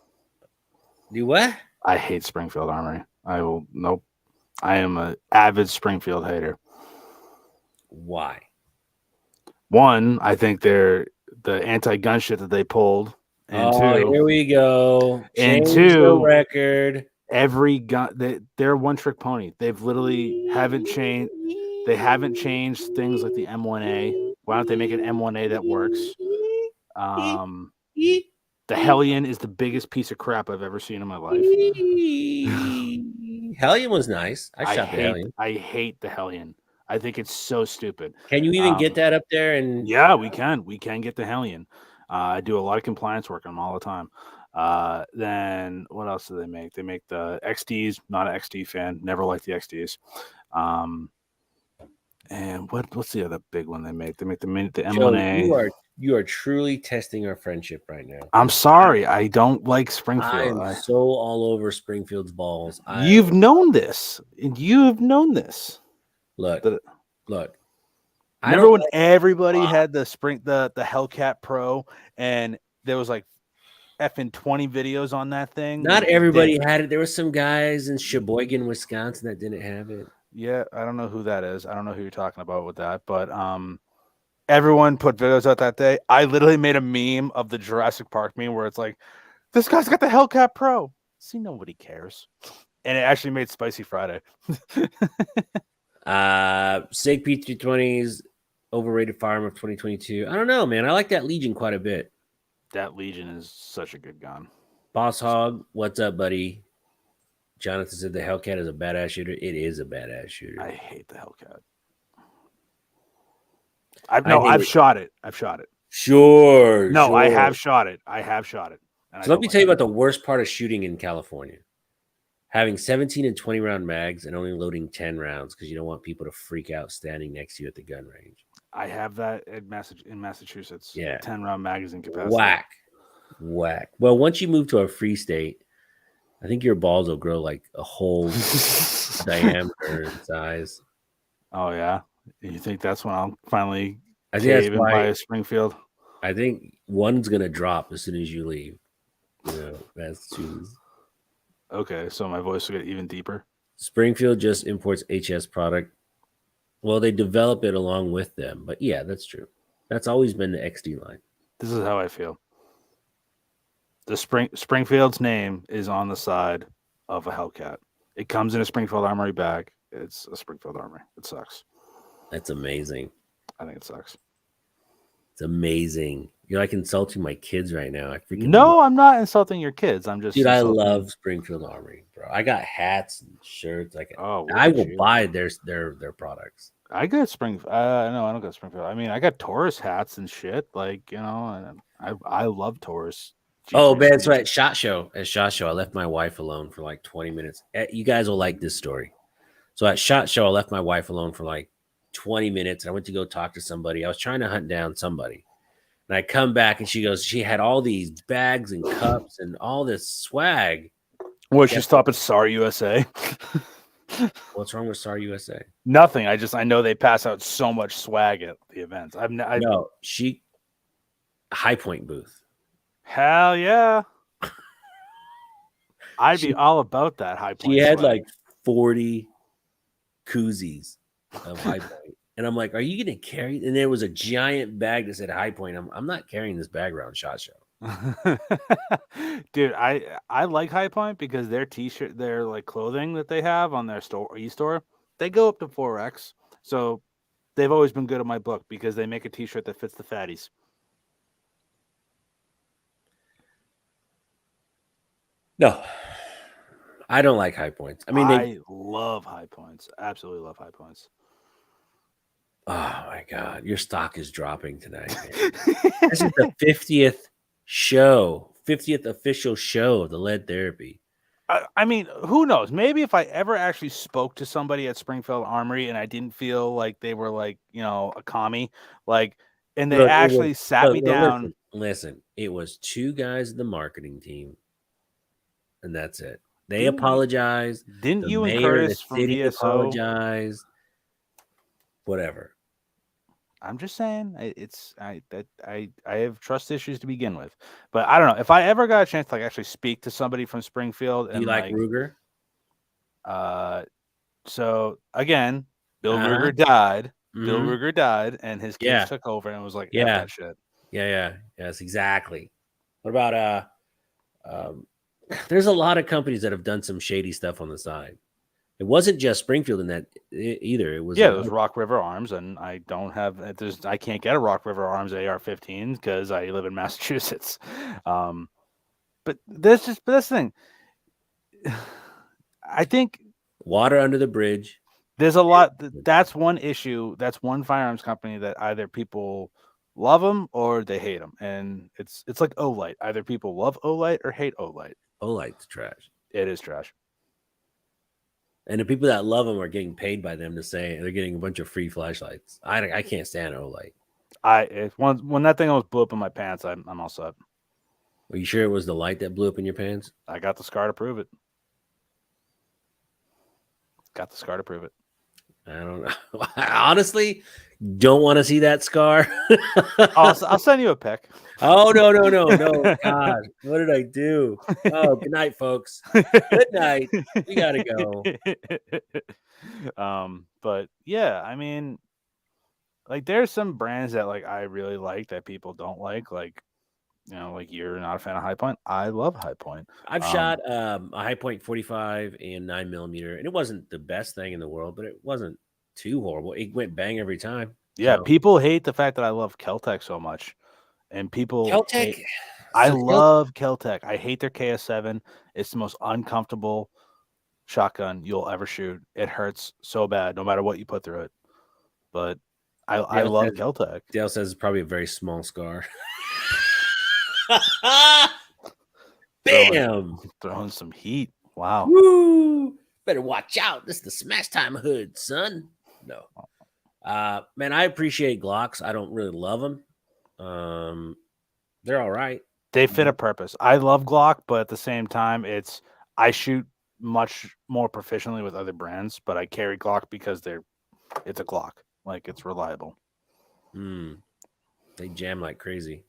Do what? I hate Springfield Armory. Nope. I am an avid Springfield hater. Why? One, I think they're the anti-gun shit that they pulled. And two, here we go. And Change two, the record. Every gun, they're one trick pony. They've literally haven't changed. They haven't changed things like the M1A. Why don't they make an M1A that works? The Hellion is the biggest piece of crap I've ever seen in my life. Hellion was nice. I shot the Hellion. I hate the Hellion. I think it's so stupid. Can you even get that up there? And yeah, we can. We can get the Hellion. I do a lot of compliance work on them all the time. Then what else do they make? They make the XDs. Not an XD fan. Never liked the XDs. And what's the other big one they make? They make the M1A. Joe, you are truly testing our friendship right now. I'm sorry, I don't like Springfield. I'm so all over Springfield's balls. You've known this, and you've known this. Look. Remember when everybody had the Hellcat Pro, and there was like effing 20 videos on that thing? Not everybody had it. There were some guys in Sheboygan, Wisconsin that didn't have it. Yeah, I don't know who that is. I don't know who you're talking about with that, but everyone put videos out that day. I literally made a meme of the Jurassic Park meme where it's like, this guy's got the Hellcat Pro. See, nobody cares. And it actually made Spicy Friday. SIG P320's overrated firearm of 2022. I don't know, man. I like that Legion quite a bit. That Legion is such a good gun. Boss Hog, what's up, buddy? Jonathan said the Hellcat is a badass shooter. It is a badass shooter. I hate the Hellcat. I've shot it. Sure. No, I have shot it. So let me tell you about the worst part of shooting in California. Having 17 and 20 round mags and only loading 10 rounds because you don't want people to freak out standing next to you at the gun range. I have that in Massachusetts. Yeah. 10 round magazine capacity. Whack. Well, once you move to a free state, I think your balls will grow like a whole diameter and size. Oh, yeah? You think that's when I'll finally cave and buy a Springfield? I think one's going to drop as soon as you leave. Yeah, Massachusetts. Okay, so my voice will get even deeper. Springfield just imports HS product. Well, they develop it along with them, but yeah, that's true. That's always been the XD line. This is how I feel. The Springfield's name is on the side of a Hellcat. It comes in a Springfield Armory bag. It's a Springfield Armory. It sucks. That's amazing. I think it sucks. It's amazing. You're like insulting my kids right now. I freaking No, I'm not insulting your kids. I'm just dude. I insulting... love Springfield Armory, bro. I got hats and shirts. Oh, I will buy their products. I got Springfield. No, I don't got Springfield. I mean, I got Taurus hats and shit. Like, you know, and I love Taurus. Oh man, so at SHOT Show, I left my wife alone for like 20 minutes. You guys will like this story. So at SHOT Show, I left my wife alone for like 20 minutes. I went to go talk to somebody. I was trying to hunt down somebody. And I come back and she goes, she had all these bags and cups and all this swag. What, she stop at SAR USA? What's wrong with SAR USA? Nothing. I know they pass out so much swag at the events. No, High Point booth. Hell yeah. I'd be all about that High Point. She had like 40 koozies of High Point. And I'm like, are you going to carry? And there was a giant bag that said High Point. I'm not carrying this bag around SHOT Show. Dude, I like High Point because their t-shirt, their like clothing that they have on their e-store, they go up to 4X. So they've always been good in my book because they make a t-shirt that fits the fatties. No, I don't like High Points. I mean, I love High Points. Absolutely love High Points. Oh my God, your stock is dropping tonight. This is the 50th official show of the lead therapy. I mean, who knows? Maybe if I ever actually spoke to somebody at Springfield Armory and I didn't feel like they were like, you know, a commie, like, and they actually sat me down. Listen, it was two guys in the marketing team, and that's it. They apologized. Didn't you and Curtis from VSO apologize? Whatever. I'm just saying, I have trust issues to begin with, but I don't know if I ever got a chance to like actually speak to somebody from Springfield. Do you like Ruger? So again, Bill Ruger died. Bill Ruger died, and his kids took over, and was like, "Yeah, that shit." Yes, exactly. What about there's a lot of companies that have done some shady stuff on the side. It wasn't just Springfield in that either. It was it was Rock River Arms, and I can't get a Rock River Arms AR-15 because I live in Massachusetts. But that's the thing. I think water under the bridge. There's a lot. That's one issue. That's one firearms company that either people love them or they hate them, and it's like Olight. Either people love Olight or hate Olight. Olight's trash. It is trash. And the people that love them are getting paid by them to say they're getting a bunch of free flashlights. I can't stand Olight. When that thing almost blew up in my pants, I'm all set. Are you sure it was the light that blew up in your pants? I got the scar to prove it. I don't know. I honestly don't want to see that scar. I'll send you a pic. Oh, no. God, what did I do? Oh, good night, folks. Good night. We got to go. But yeah, I mean, like there's some brands that like I really like that people don't like. Like, you know, like you're not a fan of High Point. I love High Point. I've shot a High Point 45 and 9mm, and it wasn't the best thing in the world, but it wasn't too horrible. It went bang every time. Yeah, so. People hate the fact that I love Keltec so much, and people Keltec. I love Keltec. I hate their KS7. It's the most uncomfortable shotgun you'll ever shoot. It hurts so bad, no matter what you put through it. But I love Keltec. Dale says it's probably a very small scar. Bam! Throwing some heat. Wow. Woo! Better watch out. This is the smash time hood, son. No. Man, I appreciate Glocks. I don't really love them. They're all right. They fit a purpose. I love Glock, but at the same time, I shoot much more proficiently with other brands, but I carry Glock because it's a Glock. Like, it's reliable. They jam like crazy.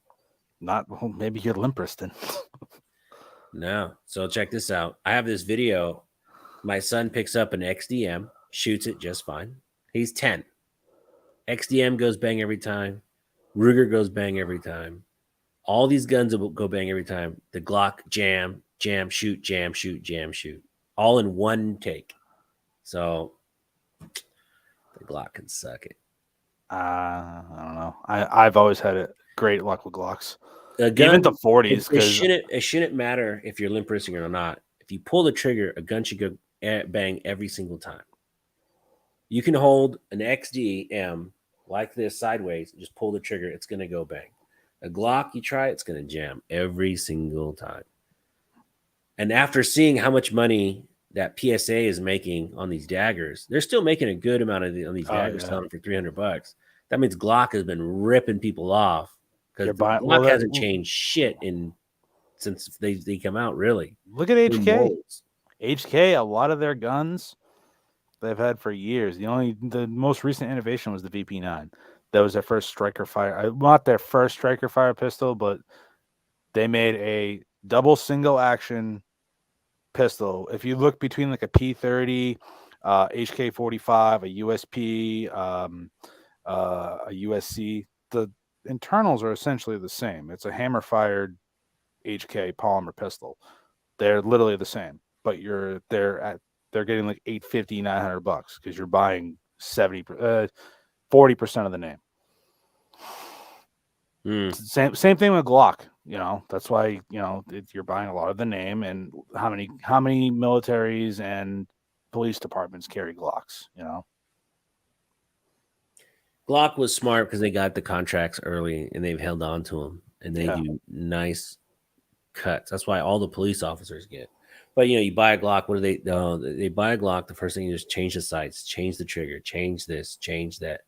Maybe you're Limperston. No. So check this out. I have this video. My son picks up an XDM, shoots it just fine. He's 10. XDM goes bang every time. Ruger goes bang every time. All these guns will go bang every time. The Glock jam, jam, shoot, jam, shoot, jam, shoot. All in one take. So the Glock can suck it. I don't know. I've always had a great luck with Glocks. A gun, Even the 40s, it because shouldn't matter if you're limp wristing or not. If you pull the trigger, a gun should go bang every single time. You can hold an XDM like this sideways, just pull the trigger, it's going to go bang. A Glock, you try, it's going to jam every single time. And after seeing how much money that PSA is making on these daggers, they're still making a good amount on these daggers, selling them for $300. That means Glock has been ripping people off because Glock hasn't changed shit since they come out. Really, look at HK. HK, a lot of their guns they've had for years. The most recent innovation was the VP9. That was their first striker fire. Not their first striker fire pistol, but they made a double single action pistol. If you look between like a P30, HK45, a USP, a USC, the internals are essentially the same. It's a hammer fired HK polymer pistol. They're literally the same, but they're getting like $850, $900 because you're buying 40% of the name. Same thing with Glock. That's why you're buying a lot of the name. And how many militaries and police departments carry Glocks? Glock was smart because they got the contracts early and they've held on to them, and they do nice cuts. That's why all the police officers get. But you buy a Glock. What do they? They buy a Glock. The first thing you just change the sights, change the trigger, change this, change that.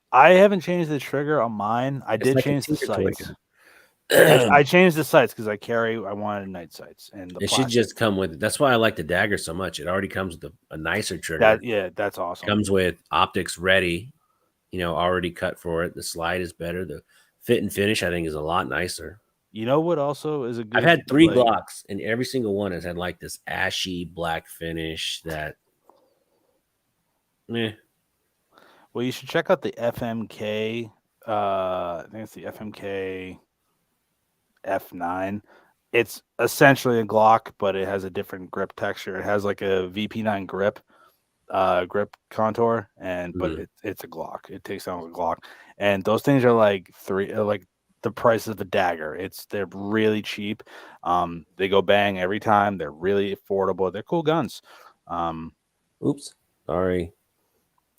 I haven't changed the trigger on mine. I did change the sights. I changed the sights because I wanted night sights, and it should just come with it. That's why I like the dagger so much. It already comes with a nicer trigger. That's awesome. Comes with optics ready, already cut for it. The slide is better. The fit and finish, I think, is a lot nicer. You know what also is a good... I've had 3 Glocks, and every single one has had like this ashy black finish that... Well, you should check out the FMK. I think it's the FMK F9. It's essentially a Glock, but it has a different grip texture. It has like a VP9 grip contour, but it's a Glock. It takes down a Glock, and those things are like the price of the dagger. They're really cheap. They go bang every time. They're really affordable. They're cool guns. Oops, sorry.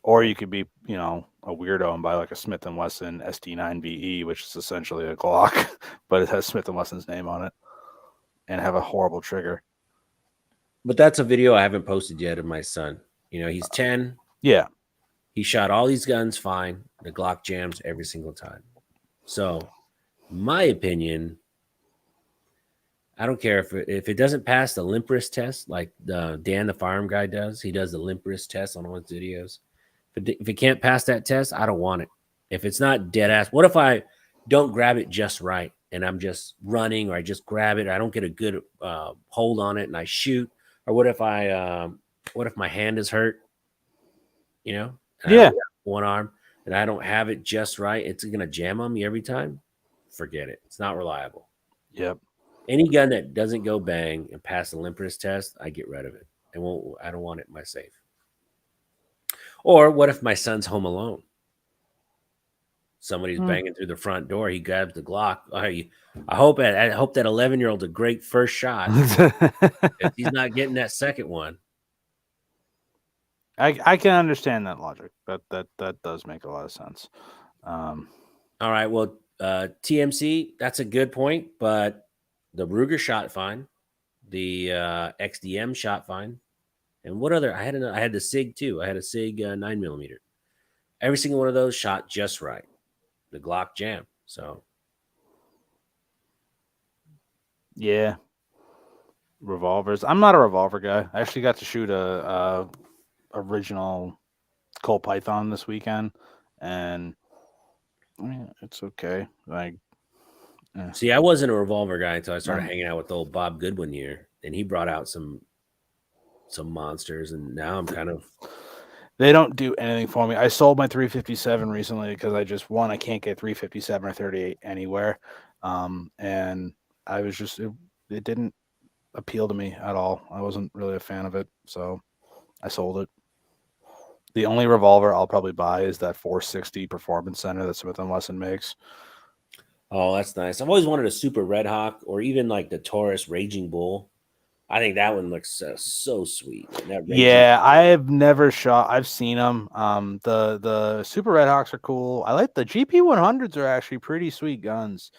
Or you could be, a weirdo and buy like a Smith & Wesson ST9VE, which is essentially a Glock, but it has Smith & Wesson's name on it, and have a horrible trigger. But that's a video I haven't posted yet of my son. He's 10. Yeah. He shot all these guns fine. The Glock jams every single time. So, my opinion, I don't care if it doesn't pass the limp wrist test, like Dan, the firearm guy, does. He does the limp wrist test on all his videos. If it can't pass that test, I don't want it. If it's not dead ass, what if I don't grab it just right and I'm just running, or I just grab it, I don't get a good hold on it and I shoot? Or what if my hand is hurt? One arm and I don't have it just right, it's gonna jam on me every time. Forget it. It's not reliable. Yep. Any gun that doesn't go bang and pass the limp wrist test, I get rid of it. I don't want it in my safe. Or what if my son's home alone? Somebody's banging through the front door. He grabs the Glock. I hope that 11-year-old's a great first shot. If he's not getting that second one. I can understand that logic. That does make a lot of sense. All right. Well, TMC, that's a good point, but the Ruger shot fine. The XDM shot fine. And what other? I had the SIG too. I had a SIG 9mm. Every single one of those shot just right. The Glock jam. So, yeah, revolvers. I'm not a revolver guy. I actually got to shoot a original Colt Python this weekend, and it's okay. Yeah. See, I wasn't a revolver guy until I started hanging out with old Bob Goodwin here, and he brought out some monsters, and now I'm kind of. They don't do anything for me. I sold my 357 recently because I can't get 357 or 38 anywhere, and I was just it didn't appeal to me at all. I wasn't really a fan of it, so I sold it. The only revolver I'll probably buy is that 460 Performance Center that Smith & Wesson makes. Oh, that's nice. I've always wanted a Super Red Hawk or even like the Taurus Raging Bull. I think that one looks so sweet. Yeah, I have never shot. I've seen them. The Super Red Hawks are cool. I like the GP 100s are actually pretty sweet guns.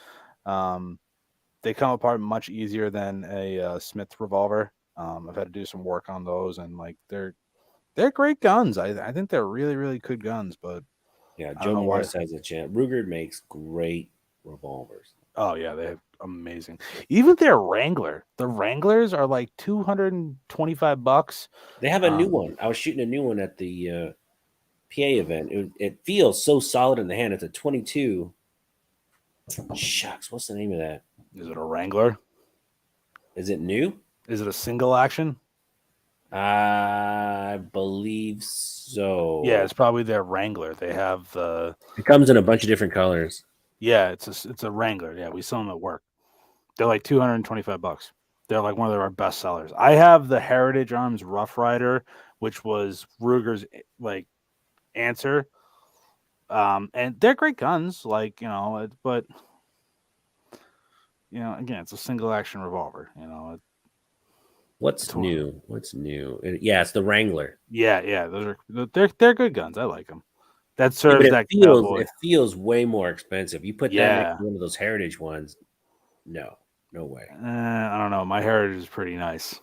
They come apart much easier than a Smith revolver. I've had to do some work on those, and like they're great guns. I think they're really, really good guns. But yeah, Joe Morris has a chance. Ruger makes great revolvers. Oh yeah, they're amazing. Even their Wrangler. The Wranglers are like $225. They have a new one. I was shooting a new one at the PA event. It feels so solid in the hand. It's a 22. Shucks, what's the name of that? Is it a Wrangler? Is it new? Is it a single action? I believe so. Yeah, it's probably their Wrangler. They have the. It comes in a bunch of different colors. Yeah, it's a Wrangler. Yeah, we sell them at work. They're like $225. They're like one of our best sellers. I have the Heritage Arms Rough Rider, which was Ruger's like answer. And they're great guns, like, but again, it's a single action revolver, What's new? Yeah, it's the Wrangler. Yeah, they're good guns. I like them. That serves it feels way more expensive. You put that next to one of those Heritage ones. No way. I don't know. My Heritage is pretty nice.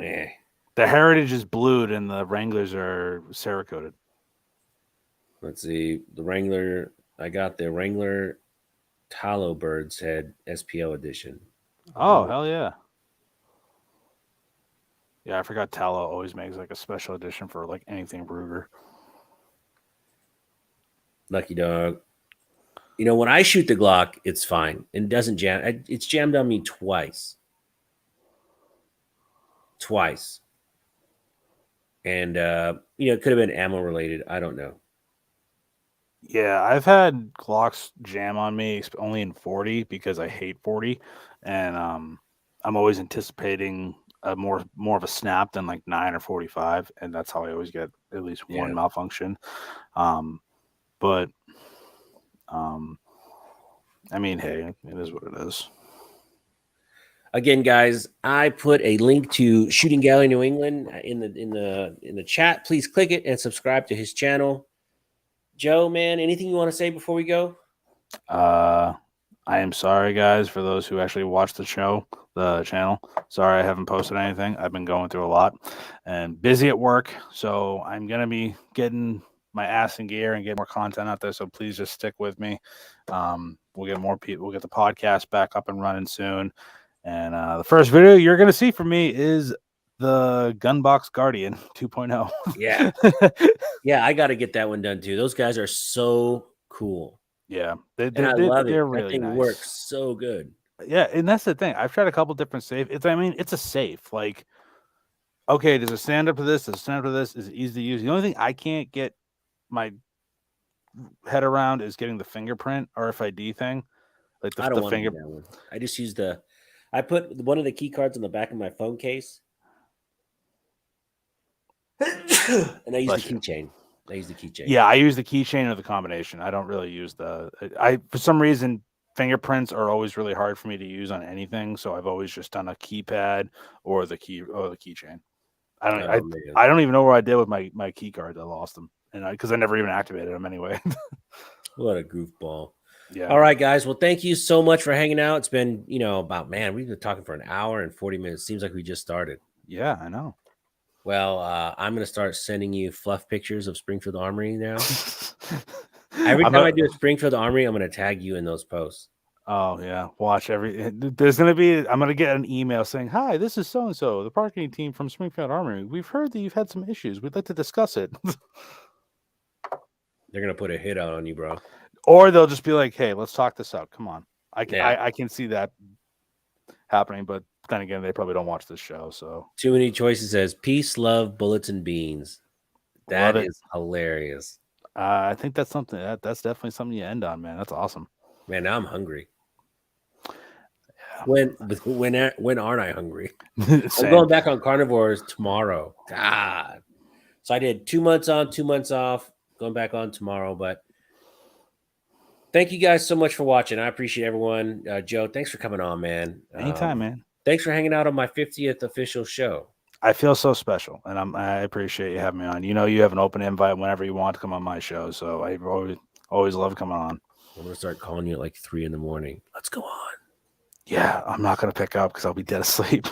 Eh. The Heritage is blued and the Wranglers are Cerakoted. Let's see. The Wrangler, I got the Wrangler Tallow Bird's Head SPL edition. Oh, hell yeah. Yeah, I forgot Tallow always makes like a special edition for like anything Ruger. Lucky dog. When I shoot the Glock, it's fine. It doesn't jam. It's jammed on me twice. And, it could have been ammo related. I don't know. Yeah, I've had Glocks jam on me only in 40 because I hate 40. And I'm always anticipating more of a snap than like 9 or 45. And that's how I always get at least one malfunction. But I mean, hey, it is what it is. Again, guys, I put a link to Shooting Gallery New England in the chat. Please click it and subscribe to his channel. Joe, man, anything you want to say before we go? I am sorry, guys, for those who actually watch the channel. Sorry I haven't posted anything. I've been going through a lot and busy at work, so I'm gonna be getting my ass in gear and get more content out there. So please just stick with me. We'll get more people. We'll get the podcast back up and running soon. And the first video you're going to see from me is the Gunbox Guardian 2.0. Yeah. Yeah, I got to get that one done too. Those guys are so cool. Yeah. I love it. They're really that thing nice. Works so good. Yeah, and that's the thing. I've tried a couple different safe. It's a safe. Like, okay, does it stand up to this? Does it stand up to this? Is it easy to use? The only thing I can't get my head around is getting the fingerprint RFID thing. Like I don't want to do that one. I just use I put one of the key cards on the back of my phone case, and I use the keychain. Yeah, I use the keychain or the combination. I don't really use for some reason, fingerprints are always really hard for me to use on anything. So I've always just done a keypad or the keychain. I don't even know where I did with my key cards. I lost them, and because I never even activated them anyway. What a goofball. Yeah. All right, guys. Well, thank you so much for hanging out. It's been, we've been talking for an hour and 40 minutes. Seems like we just started. Yeah, I know. Well, I'm going to start sending you fluff pictures of Springfield Armory now. Every time I do a Springfield Armory, I'm going to tag you in those posts. Oh, yeah. Watch there's going to be, I'm going to get an email saying, "Hi, this is so-and-so, the marketing team from Springfield Armory. We've heard that you've had some issues. We'd like to discuss it." They're going to put a hit out on you, bro. Or they'll just be like, "Hey, let's talk this out. Come on." I can see that happening, but then again, they probably don't watch this show. So Too Many Choices says peace, love, bullets, and beans. That is hilarious. I think that's something that's definitely something you end on, man. That's awesome. Man, now I'm hungry. When aren't I hungry? I'm going back on carnivores tomorrow. God. So I did 2 months on, 2 months off, going back on tomorrow. But thank you guys so much for watching. I appreciate everyone. Joe, thanks for coming on, man. Anytime, man. Thanks for hanging out on my 50th official show. I feel so special, and I appreciate you having me on. You know, you have an open invite whenever you want to come on my show, so I always love coming on. I'm gonna start calling you at like 3 a.m. Let's go on. Yeah, I'm not gonna pick up because I'll be dead asleep.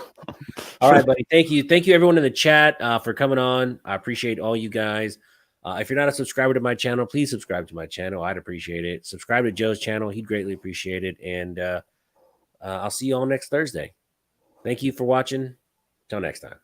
All right, buddy. Thank you everyone in the chat for coming on. I appreciate all you guys. If you're not a subscriber to my channel, please subscribe to my channel. I'd appreciate it. Subscribe to Joe's channel. He'd greatly appreciate it. And I'll see you all next Thursday. Thank you for watching. Till next time.